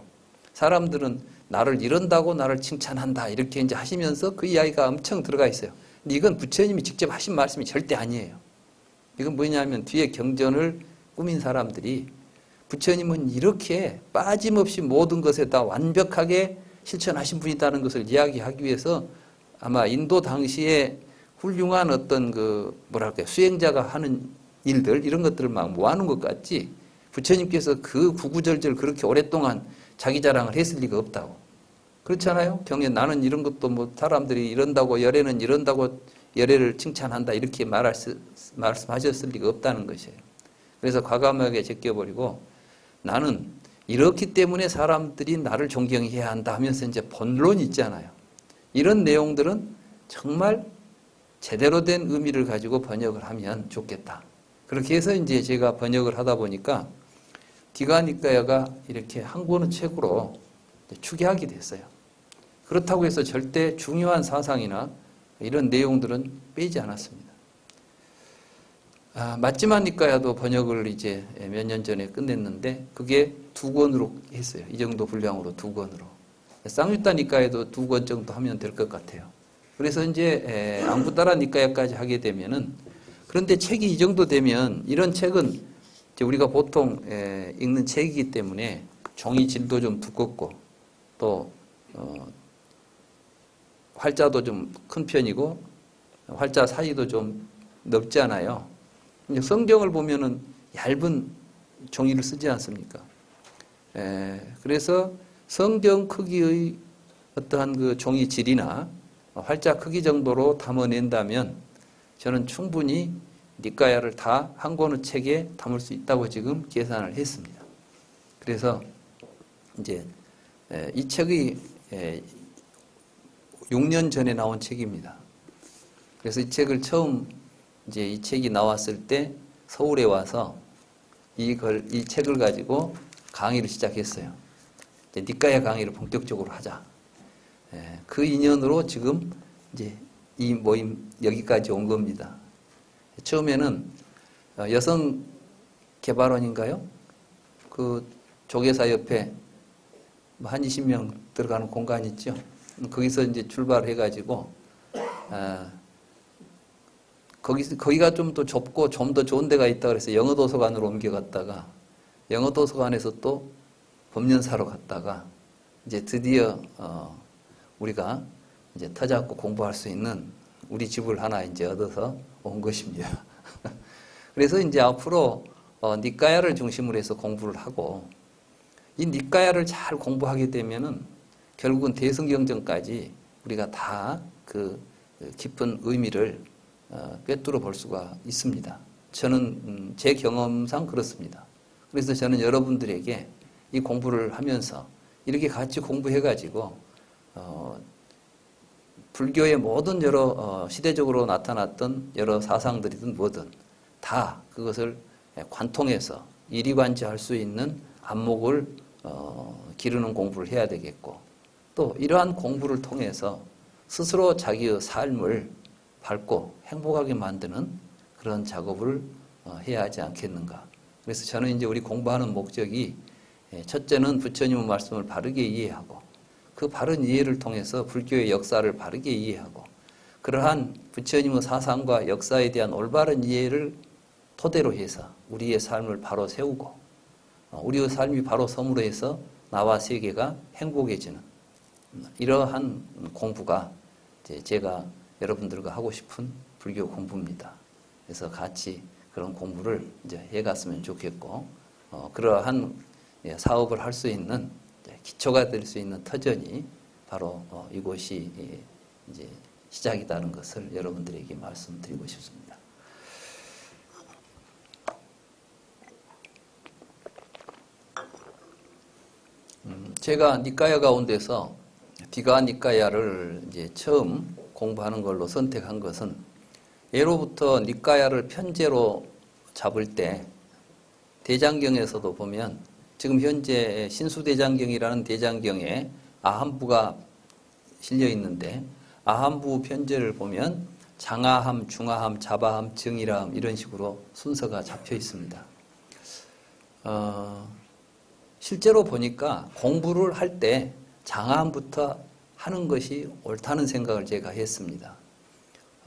[SPEAKER 1] 사람들은 나를 이런다고 나를 칭찬한다 이렇게 이제 하시면서 그 이야기가 엄청 들어가 있어요. 근데 이건 부처님이 직접 하신 말씀이 절대 아니에요. 이건 뭐냐면 뒤에 경전을 꾸민 사람들이 부처님은 이렇게 빠짐없이 모든 것에 다 완벽하게 실천하신 분이다는 것을 이야기하기 위해서 아마 인도 당시에 훌륭한 어떤 수행자가 하는 일들, 이런 것들을 막 모아놓은 것 같지, 부처님께서 그 구구절절 그렇게 오랫동안 자기 자랑을 했을 리가 없다고. 그렇잖아요? 경에 나는 이런 것도 뭐 사람들이 이런다고, 열애는 이런다고 열애를 칭찬한다 이렇게 말씀하셨을 리가 없다는 것이에요. 그래서 과감하게 제껴버리고, 나는 이렇기 때문에 사람들이 나를 존경해야 한다 하면서 이제 본론이 있잖아요. 이런 내용들은 정말 제대로 된 의미를 가지고 번역을 하면 좋겠다. 그렇게 해서 이제 제가 번역을 하다 보니까 디가니까야가 이렇게 한 권의 책으로 추계하게 됐어요. 그렇다고 해서 절대 중요한 사상이나 이런 내용들은 빼지 않았습니다. 맞지만 니까야도 번역을 이제 몇 년 전에 끝냈는데 그게 2권으로 했어요. 이 정도 분량으로 2권으로. 쌍유타 니까야도 2권 정도 하면 될 것 같아요. 그래서 이제 앙부따라 니까야까지 하게 되면은, 그런데 책이 이 정도 되면 이런 책은 이제 우리가 보통 읽는 책이기 때문에 종이 질도 좀 두껍고 또 활자도 좀 큰 편이고 활자 사이도 좀 넓잖아요. 성경을 보면은 얇은 종이를 쓰지 않습니까? 그래서 성경 크기의 어떠한 그 종이 질이나 활자 크기 정도로 담아낸다면 저는 충분히 니까야를 다 한 권의 책에 담을 수 있다고 지금 계산을 했습니다. 그래서 이제 이 책이 6년 전에 나온 책입니다. 그래서 이 책을 처음 이제 이 책이 나왔을 때 서울에 와서 이 책을 가지고 강의를 시작했어요. 이제 니까야 강의를 본격적으로 하자. 그 인연으로 지금 이제 이 모임 여기까지 온 겁니다. 처음에는 여성 개발원인가요? 그 조계사 옆에 한 20명 들어가는 공간 있죠. 거기서 이제 출발해가지고 거기가 좀 더 좁고 좀 더 좋은 데가 있다 그래서 영어도서관으로 옮겨갔다가 영어도서관에서 또 법륜사로 갔다가 이제 드디어 우리가 이제 터잡고 공부할 수 있는 우리 집을 하나 이제 얻어서 온 것입니다. 그래서 이제 앞으로 니까야를 중심으로 해서 공부를 하고, 이 니까야를 잘 공부하게 되면은 결국은 대승경전까지 우리가 다 그 깊은 의미를 꿰뚫어 볼 수가 있습니다. 저는 제 경험상 그렇습니다. 그래서 저는 여러분들에게 이 공부를 하면서 이렇게 같이 공부해가지고 불교의 모든 여러 시대적으로 나타났던 여러 사상들이든 뭐든 다 그것을 관통해서 이리관지할 수 있는 안목을 기르는 공부를 해야 되겠고, 또 이러한 공부를 통해서 스스로 자기의 삶을 밝고 행복하게 만드는 그런 작업을 해야 하지 않겠는가. 그래서 저는 이제 우리 공부하는 목적이 첫째는 부처님의 말씀을 바르게 이해하고, 그 바른 이해를 통해서 불교의 역사를 바르게 이해하고, 그러한 부처님의 사상과 역사에 대한 올바른 이해를 토대로 해서 우리의 삶을 바로 세우고, 우리의 삶이 바로 섬으로 해서 나와 세계가 행복해지는 이러한 공부가 제가 여러분들과 하고 싶은 불교 공부입니다. 그래서 같이 그런 공부를 이제 해갔으면 좋겠고, 그러한 사업을 할 수 있는 기초가 될 수 있는 터전이 바로 이곳이 이제 시작이라는 것을 여러분들에게 말씀드리고 싶습니다. 제가 니까야 가운데서 디가 니까야를 이제 처음 공부하는 걸로 선택한 것은, 예로부터 니까야를 편제로 잡을 때 대장경에서도 보면, 지금 현재 신수대장경이라는 대장경에 아함부가 실려 있는데, 아함부 편제를 보면 장아함, 중아함, 자바함, 정일함 이런 식으로 순서가 잡혀 있습니다. 실제로 보니까 공부를 할 때 장아함부터 하는 것이 옳다는 생각을 제가 했습니다.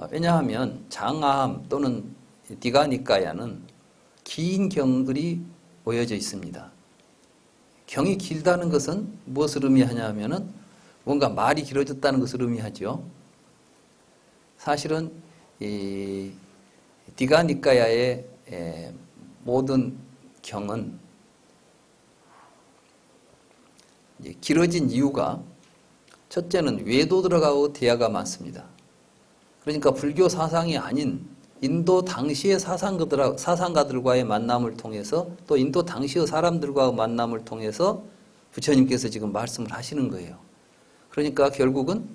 [SPEAKER 1] 왜냐하면 장아함 또는 디가니까야는 긴 경글이 모여져 있습니다. 경이 길다는 것은 무엇을 의미하냐 하면은 뭔가 말이 길어졌다는 것을 의미하죠. 사실은 이 디가니까야의 모든 경은 길어진 이유가, 첫째는 외도 들어가고 대화가 많습니다. 그러니까 불교 사상이 아닌 인도 당시의 사상가들과의 만남을 통해서, 또 인도 당시의 사람들과의 만남을 통해서 부처님께서 지금 말씀을 하시는 거예요. 그러니까 결국은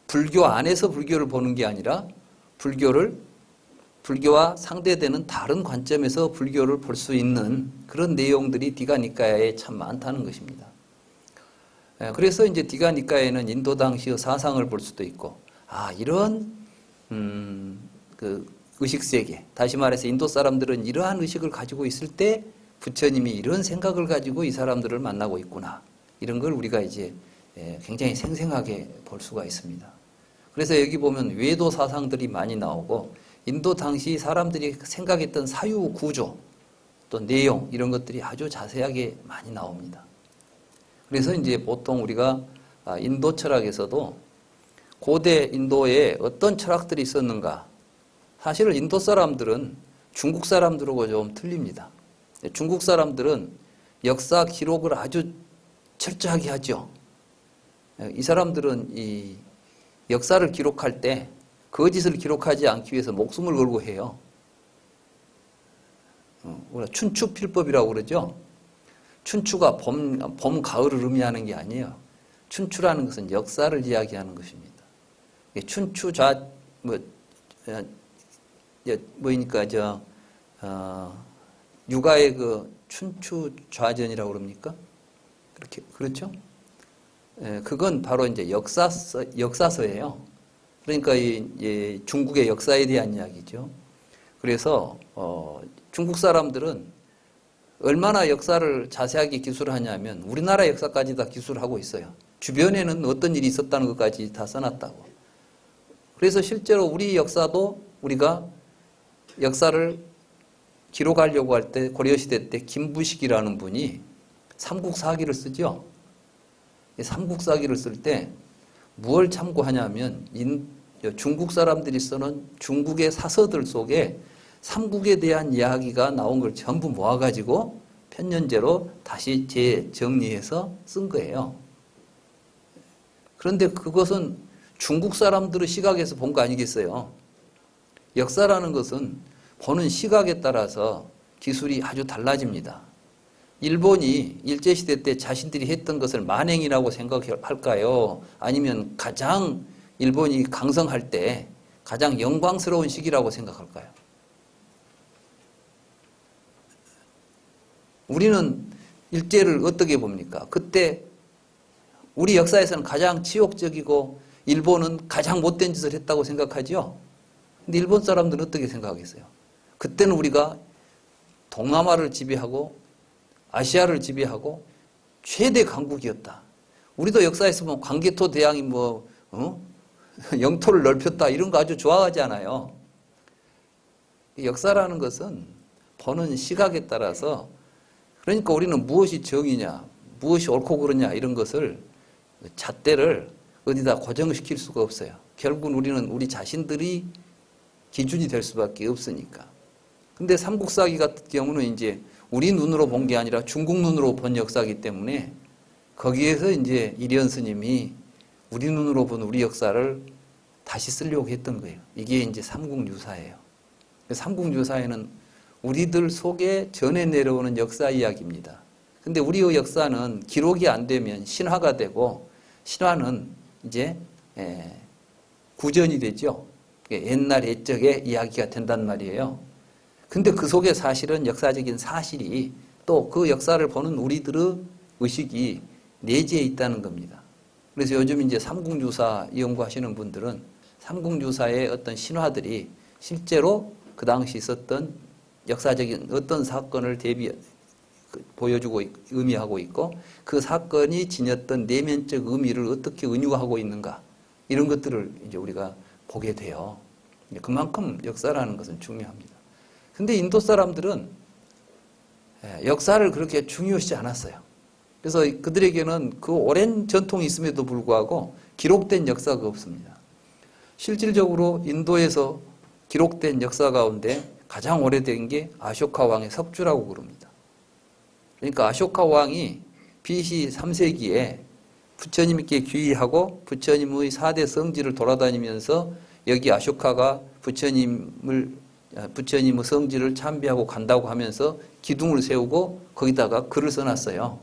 [SPEAKER 1] 불교 안에서 불교를 보는 게 아니라 불교와 상대되는 다른 관점에서 불교를 볼 수 있는 그런 내용들이 디가니까야에 참 많다는 것입니다. 그래서 이제 디가니까야에는 인도 당시의 사상을 볼 수도 있고, 이런 그 의식 세계, 다시 말해서 인도 사람들은 이러한 의식을 가지고 있을 때 부처님이 이런 생각을 가지고 이 사람들을 만나고 있구나, 이런 걸 우리가 이제 굉장히 생생하게 볼 수가 있습니다. 그래서 여기 보면 외도 사상들이 많이 나오고, 인도 당시 사람들이 생각했던 사유 구조, 또 내용, 이런 것들이 아주 자세하게 많이 나옵니다. 그래서 이제 보통 우리가 인도 철학에서도 고대 인도에 어떤 철학들이 있었는가, 사실 인도 사람들은 중국 사람들하고 좀 틀립니다. 중국 사람들은 역사 기록을 아주 철저하게 하죠. 이 사람들은 이 역사를 기록할 때 거짓을 기록하지 않기 위해서 목숨을 걸고 해요. 춘추필법이라고 그러죠. 춘추가 봄, 가을을 의미하는 게 아니에요. 춘추라는 것은 역사를 이야기하는 것입니다. 육아의 그 춘추 좌전이라고 그럽니까? 그렇죠? 그건 바로 이제 역사서예요. 그러니까 이 중국의 역사에 대한 이야기죠. 그래서 중국 사람들은 얼마나 역사를 자세하게 기술하냐면 우리나라 역사까지 다 기술하고 있어요. 주변에는 어떤 일이 있었다는 것까지 다 써놨다고. 그래서 실제로 우리 역사도, 우리가 역사를 기록하려고 할 때 고려시대 때 김부식이라는 분이 삼국사기를 쓰죠. 삼국사기를 쓸 때 무엇을 참고하냐면 중국 사람들이 쓰는 중국의 사서들 속에 삼국에 대한 이야기가 나온 걸 전부 모아가지고 편년제로 다시 재정리해서 쓴 거예요. 그런데 그것은 중국 사람들의 시각에서 본 거 아니겠어요? 역사라는 것은 보는 시각에 따라서 기술이 아주 달라집니다. 일본이 일제시대 때 자신들이 했던 것을 만행이라고 생각할까요? 아니면 가장 일본이 강성할 때 가장 영광스러운 시기라고 생각할까요? 우리는 일제를 어떻게 봅니까? 그때 우리 역사에서는 가장 치욕적이고 일본은 가장 못된 짓을 했다고 생각하죠? 근데 일본 사람들은 어떻게 생각하겠어요? 그때는 우리가 동남아를 지배하고 아시아를 지배하고 최대 강국이었다. 우리도 역사에서 보면 광개토 대왕이 영토를 넓혔다 이런 거 아주 좋아하지 않아요. 역사라는 것은 보는 시각에 따라서, 그러니까 우리는 무엇이 정의냐, 무엇이 옳고 그르냐 이런 것을 잣대를 어디다 고정시킬 수가 없어요. 결국은 우리는 우리 자신들이 기준이 될 수밖에 없으니까. 근데 삼국사기 같은 경우는 이제 우리 눈으로 본 게 아니라 중국 눈으로 본 역사이기 때문에 거기에서 이제 이련 스님이 우리 눈으로 본 우리 역사를 다시 쓰려고 했던 거예요. 이게 이제 삼국유사예요. 삼국유사에는 우리들 속에 전해 내려오는 역사 이야기입니다. 근데 우리의 역사는 기록이 안 되면 신화가 되고, 신화는 이제 구전이 되죠. 옛날 옛적의 이야기가 된단 말이에요. 근데 그 속에 사실은 역사적인 사실이 또 그 역사를 보는 우리들의 의식이 내재해 있다는 겁니다. 그래서 요즘 이제 삼국유사 연구하시는 분들은 삼국유사의 어떤 신화들이 실제로 그 당시 있었던 역사적인 어떤 사건을 보여주고 의미하고 있고, 그 사건이 지녔던 내면적 의미를 어떻게 은유하고 있는가, 이런 것들을 이제 우리가 보게 돼요. 그만큼 역사라는 것은 중요합니다. 근데 인도 사람들은 역사를 그렇게 중요시 않았어요. 그래서 그들에게는 그 오랜 전통이 있음에도 불구하고 기록된 역사가 없습니다. 실질적으로 인도에서 기록된 역사 가운데 가장 오래된 게 아쇼카 왕의 석주라고 그럽니다. 그러니까 아쇼카 왕이 BC 3세기에 부처님께 귀의하고 부처님의 4대 성지를 돌아다니면서 여기 아쇼카가 부처님의 성지를 참배하고 간다고 하면서 기둥을 세우고 거기다가 글을 써놨어요.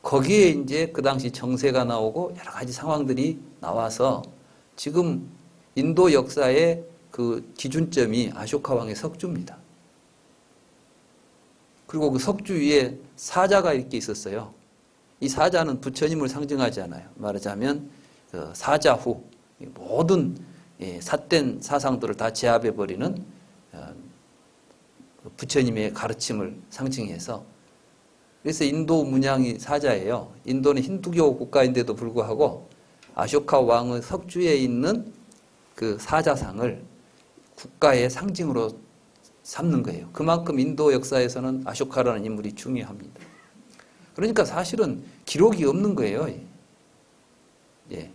[SPEAKER 1] 거기에 이제 그 당시 정세가 나오고 여러 가지 상황들이 나와서 지금 인도 역사의 그 기준점이 아쇼카 왕의 석주입니다. 그리고 그 석주 위에 사자가 이렇게 있었어요. 이 사자는 부처님을 상징하지 않아요. 말하자면 그 사자후, 모든 삿된 사상들을 다 제압해버리는 부처님의 가르침을 상징해서, 그래서 인도 문양이 사자예요. 인도는 힌두교 국가인데도 불구하고 아쇼카 왕의 석주에 있는 그 사자상을 국가의 상징으로 삼는 거예요. 그만큼 인도 역사에서는 아쇼카라는 인물이 중요합니다. 그러니까 사실은 기록이 없는 거예요. 예.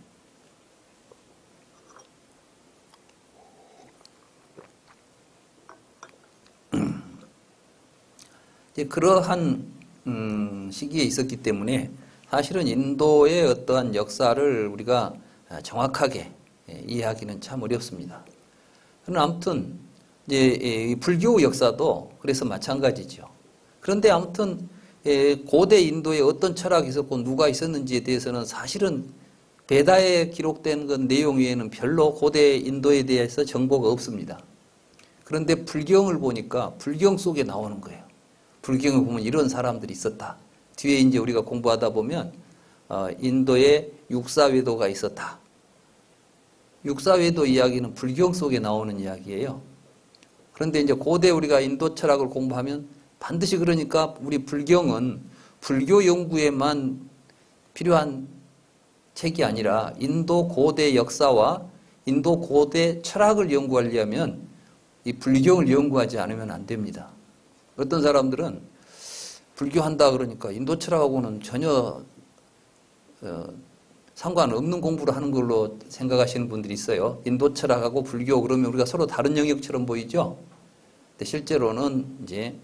[SPEAKER 1] 그러한 시기에 있었기 때문에 사실은 인도의 어떠한 역사를 우리가 정확하게 이해하기는 참 어렵습니다. 그러나 아무튼 이제 불교 역사도 그래서 마찬가지죠. 그런데 아무튼 고대 인도에 어떤 철학이 있었고 누가 있었는지에 대해서는 사실은 베다에 기록된 그 내용 외에는 별로 고대 인도에 대해서 정보가 없습니다. 그런데 불경을 보니까 불경 속에 나오는 거예요. 불경을 보면 이런 사람들이 있었다. 뒤에 이제 우리가 공부하다 보면 인도에 육사외도가 있었다. 육사외도 이야기는 불경 속에 나오는 이야기예요. 그런데 이제 고대 우리가 인도 철학을 공부하면 반드시, 그러니까 우리 불경은 불교 연구에만 필요한 책이 아니라 인도 고대 역사와 인도 고대 철학을 연구하려면 이 불경을 연구하지 않으면 안 됩니다. 어떤 사람들은 불교한다 그러니까 인도 철학하고는 전혀 상관없는 공부를 하는 걸로 생각하시는 분들이 있어요. 인도 철학하고 불교 그러면 우리가 서로 다른 영역처럼 보이죠. 근데 실제로는 이제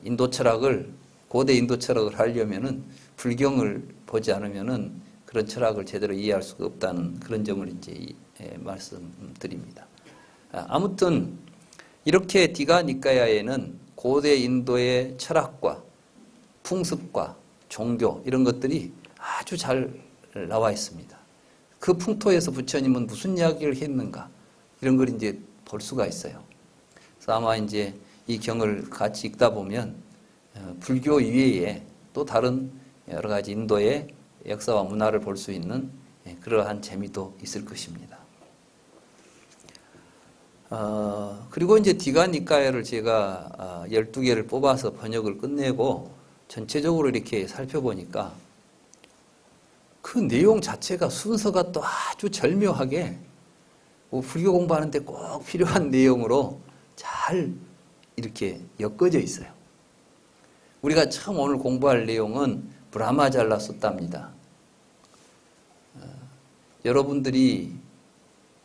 [SPEAKER 1] 인도 철학을, 고대 인도 철학을 하려면은 불경을 보지 않으면은 그런 철학을 제대로 이해할 수가 없다는 그런 점을 이제 말씀드립니다. 아무튼 이렇게 디가니까야에는 고대 인도의 철학과 풍습과 종교 이런 것들이 아주 잘 나와 있습니다. 그 풍토에서 부처님은 무슨 이야기를 했는가, 이런 걸 이제 볼 수가 있어요. 그래서 아마 이제 이 경을 같이 읽다 보면 불교 이외에 또 다른 여러 가지 인도의 역사와 문화를 볼 수 있는 그러한 재미도 있을 것입니다. 그리고 이제 디가니까야를 제가 12개를 뽑아서 번역을 끝내고 전체적으로 이렇게 살펴보니까 그 내용 자체가 순서가 또 아주 절묘하게 불교 공부하는데 꼭 필요한 내용으로 잘 이렇게 엮어져 있어요. 우리가 처음 오늘 공부할 내용은 브라마잘라 숫다입니다. 여러분들이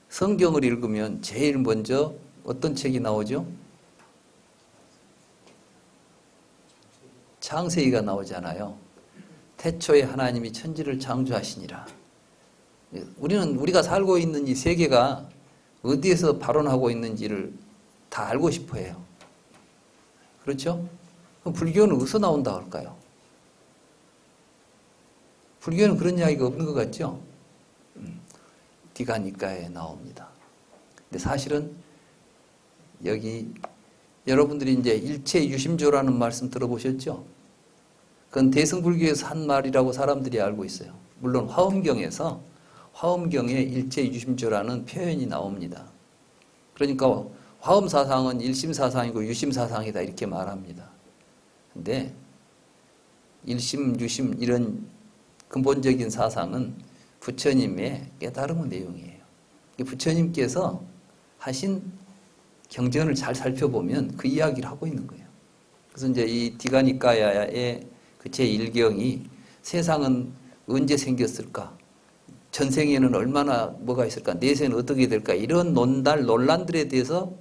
[SPEAKER 1] 성경을 읽으면 제일 먼저 어떤 책이 나오죠? 창세기가 나오잖아요. 태초에 하나님이 천지를 창조하시니라. 우리가 살고 있는 이 세계가 어디에서 발원하고 있는지를 다 알고 싶어 해요. 그렇죠? 그럼 불교는 어디서 나온다 할까요? 불교는 그런 이야기가 없는 것 같죠? 디가니까에 나옵니다. 근데 사실은 여기 여러분들이 이제 일체 유심조라는 말씀 들어보셨죠? 그건 대승불교에서 한 말이라고 사람들이 알고 있어요. 물론 화엄경에 일체 유심조라는 표현이 나옵니다. 그러니까 화엄사상은 일심사상이고 유심사상이다 이렇게 말합니다. 근데 일심, 유심 이런 근본적인 사상은 부처님의 깨달음의 내용이에요. 부처님께서 하신 경전을 잘 살펴보면 그 이야기를 하고 있는 거예요. 그래서 이제 이 디가니까야의 그 제1경이 세상은 언제 생겼을까? 전생에는 얼마나 뭐가 있을까? 내세는 어떻게 될까? 이런 논란들에 대해서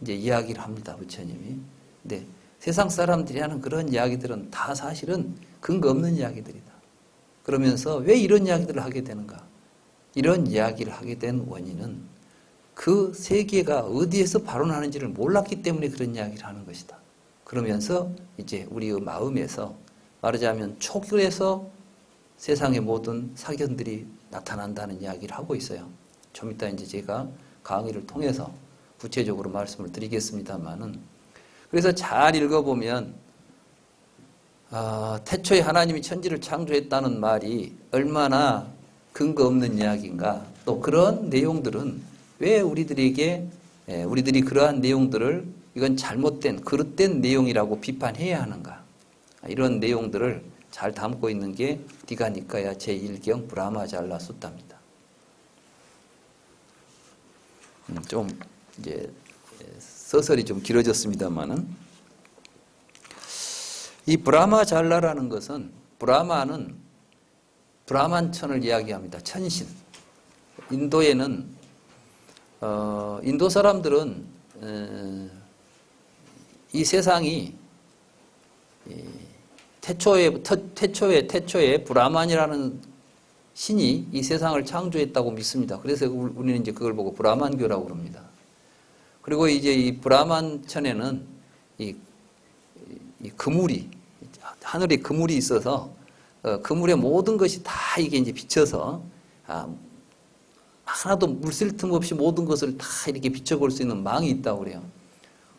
[SPEAKER 1] 이제 이야기를 합니다. 부처님이. 근데 세상 사람들이 하는 그런 이야기들은 다 사실은 근거 없는 이야기들이다. 그러면서 왜 이런 이야기들을 하게 되는가? 이런 이야기를 하게 된 원인은 그 세계가 어디에서 발원하는지를 몰랐기 때문에 그런 이야기를 하는 것이다. 그러면서 이제 우리의 마음에서 말하자면 초결에서 세상의 모든 사견들이 나타난다는 이야기를 하고 있어요. 좀 이따 이제 제가 강의를 통해서 구체적으로 말씀을 드리겠습니다만은 그래서 잘 읽어보면 태초에 하나님이 천지를 창조했다는 말이 얼마나 근거 없는 이야기인가. 또 그런 내용들은 왜 우리들이 그러한 내용들을 이건 잘못된 그릇된 내용이라고 비판해야 하는가. 이런 내용들을 잘 담고 있는 게 디가니까야 제1경 브라마잘라 수타입니다. 좀 이제 서설이 좀 길어졌습니다만은 이 브라마잘라라는 것은 브라마는 브라만천을 이야기합니다. 천신. 인도에는 인도 사람들은 이 세상이 태초에 브라만이라는 신이 이 세상을 창조했다고 믿습니다. 그래서 우리는 이제 그걸 보고 브라만교라고 그럽니다. 그리고 이제 이 브라만천에는 이 그물이 하늘에 그물이 있어서 그물의 모든 것이 다 이게 이제 비쳐서 하나도 물샐 틈 없이 모든 것을 다 이렇게 비춰볼 수 있는 망이 있다고 그래요.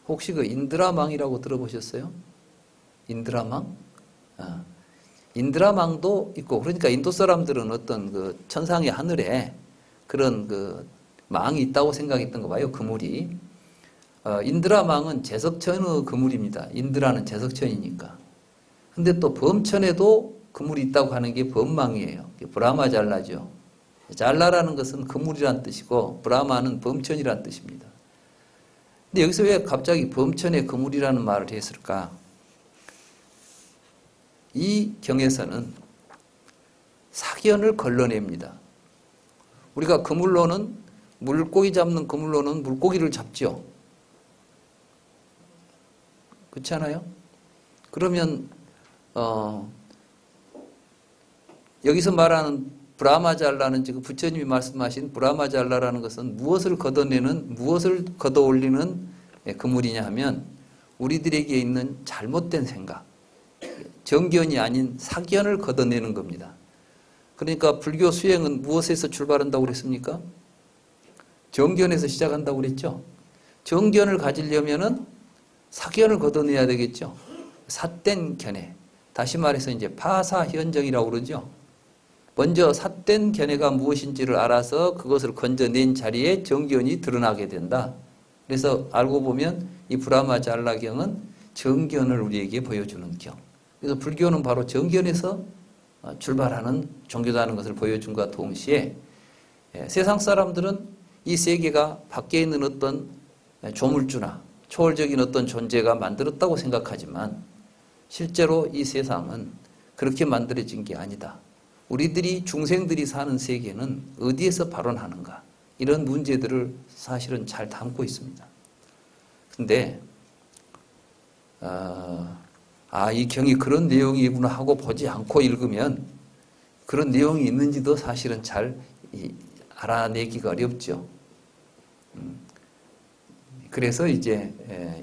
[SPEAKER 1] 혹시 그 인드라망이라고 들어보셨어요? 인드라망? 인드라망도 있고, 그러니까 인도 사람들은 어떤 그 천상의 하늘에 그런 그 망이 있다고 생각했던 거 봐요, 그물이. 인드라망은 제석천의 그물입니다. 인드라는 제석천이니까. 근데 또 범천에도 그물이 있다고 하는 게 범망이에요. 브라마잘라죠. 잘라라는 것은 그물이란 뜻이고, 브라마는 범천이란 뜻입니다. 근데 여기서 왜 갑자기 범천에 그물이라는 말을 했을까? 이 경에서는 사견을 걸러냅니다. 우리가 그물로는 물고기 잡는 그물로는 물고기를 잡죠. 그렇지 않아요? 그러면 여기서 말하는 브라마잘라는 지금 부처님이 말씀하신 브라마잘라라는 것은 무엇을 걷어 올리는 그물이냐 하면 우리들에게 있는 잘못된 생각, 정견이 아닌 사견을 걷어내는 겁니다. 그러니까 불교 수행은 무엇에서 출발한다고 그랬습니까? 정견에서 시작한다고 그랬죠. 정견을 가지려면은 사견을 걷어내야 되겠죠. 삿된 견해. 다시 말해서 이제 파사현정이라고 그러죠. 먼저 삿된 견해가 무엇인지를 알아서 그것을 건져낸 자리에 정견이 드러나게 된다. 그래서 알고 보면 이 브라마잘라경은 정견을 우리에게 보여주는 경. 그래서 불교는 바로 정견에서 출발하는 종교다는 것을 보여준 것과 동시에 세상 사람들은 이 세계가 밖에 있는 어떤 조물주나 초월적인 어떤 존재가 만들었다고 생각하지만 실제로 이 세상은 그렇게 만들어진 게 아니다. 우리들이 중생들이 사는 세계는 어디에서 발원하는가 이런 문제들을 사실은 잘 담고 있습니다. 근데 이 경이 그런 내용이구나 하고 보지 않고 읽으면 그런 내용이 있는지도 사실은 잘 알아내기가 어렵죠. 그래서 이제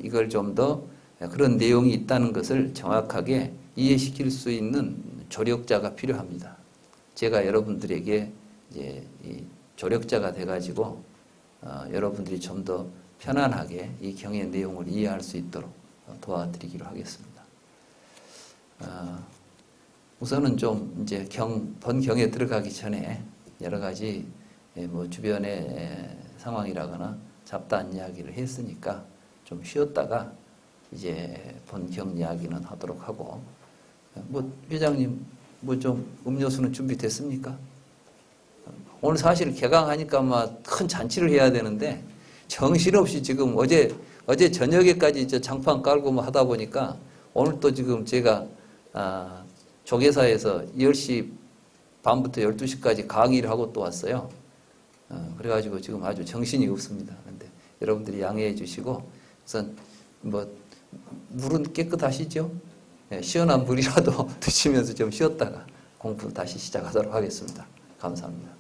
[SPEAKER 1] 이걸 좀 더 그런 내용이 있다는 것을 정확하게 이해시킬 수 있는 조력자가 필요합니다. 제가 여러분들에게 이제 이 조력자가 돼가지고 여러분들이 좀 더 편안하게 이 경의 내용을 이해할 수 있도록 도와드리기로 하겠습니다. 우선은 좀 이제 본경에 들어가기 전에 여러 가지 뭐 주변의 상황이라거나 잡다한 이야기를 했으니까 좀 쉬었다가 이제 본경 이야기는 하도록 하고, 뭐 회장님 뭐 좀 음료수는 준비됐습니까? 오늘 사실 개강하니까 막 큰 잔치를 해야 되는데 정신없이 지금 어제 저녁에까지 장판 깔고 뭐 하다 보니까 오늘 또 지금 제가 조계사에서 10시 반부터 12시까지 강의를 하고 또 왔어요. 그래가지고 지금 아주 정신이 없습니다. 그런데 여러분들이 양해해 주시고 우선 뭐 물은 깨끗하시죠? 시원한 물이라도 드시면서 좀 쉬었다가 공부 다시 시작하도록 하겠습니다. 감사합니다.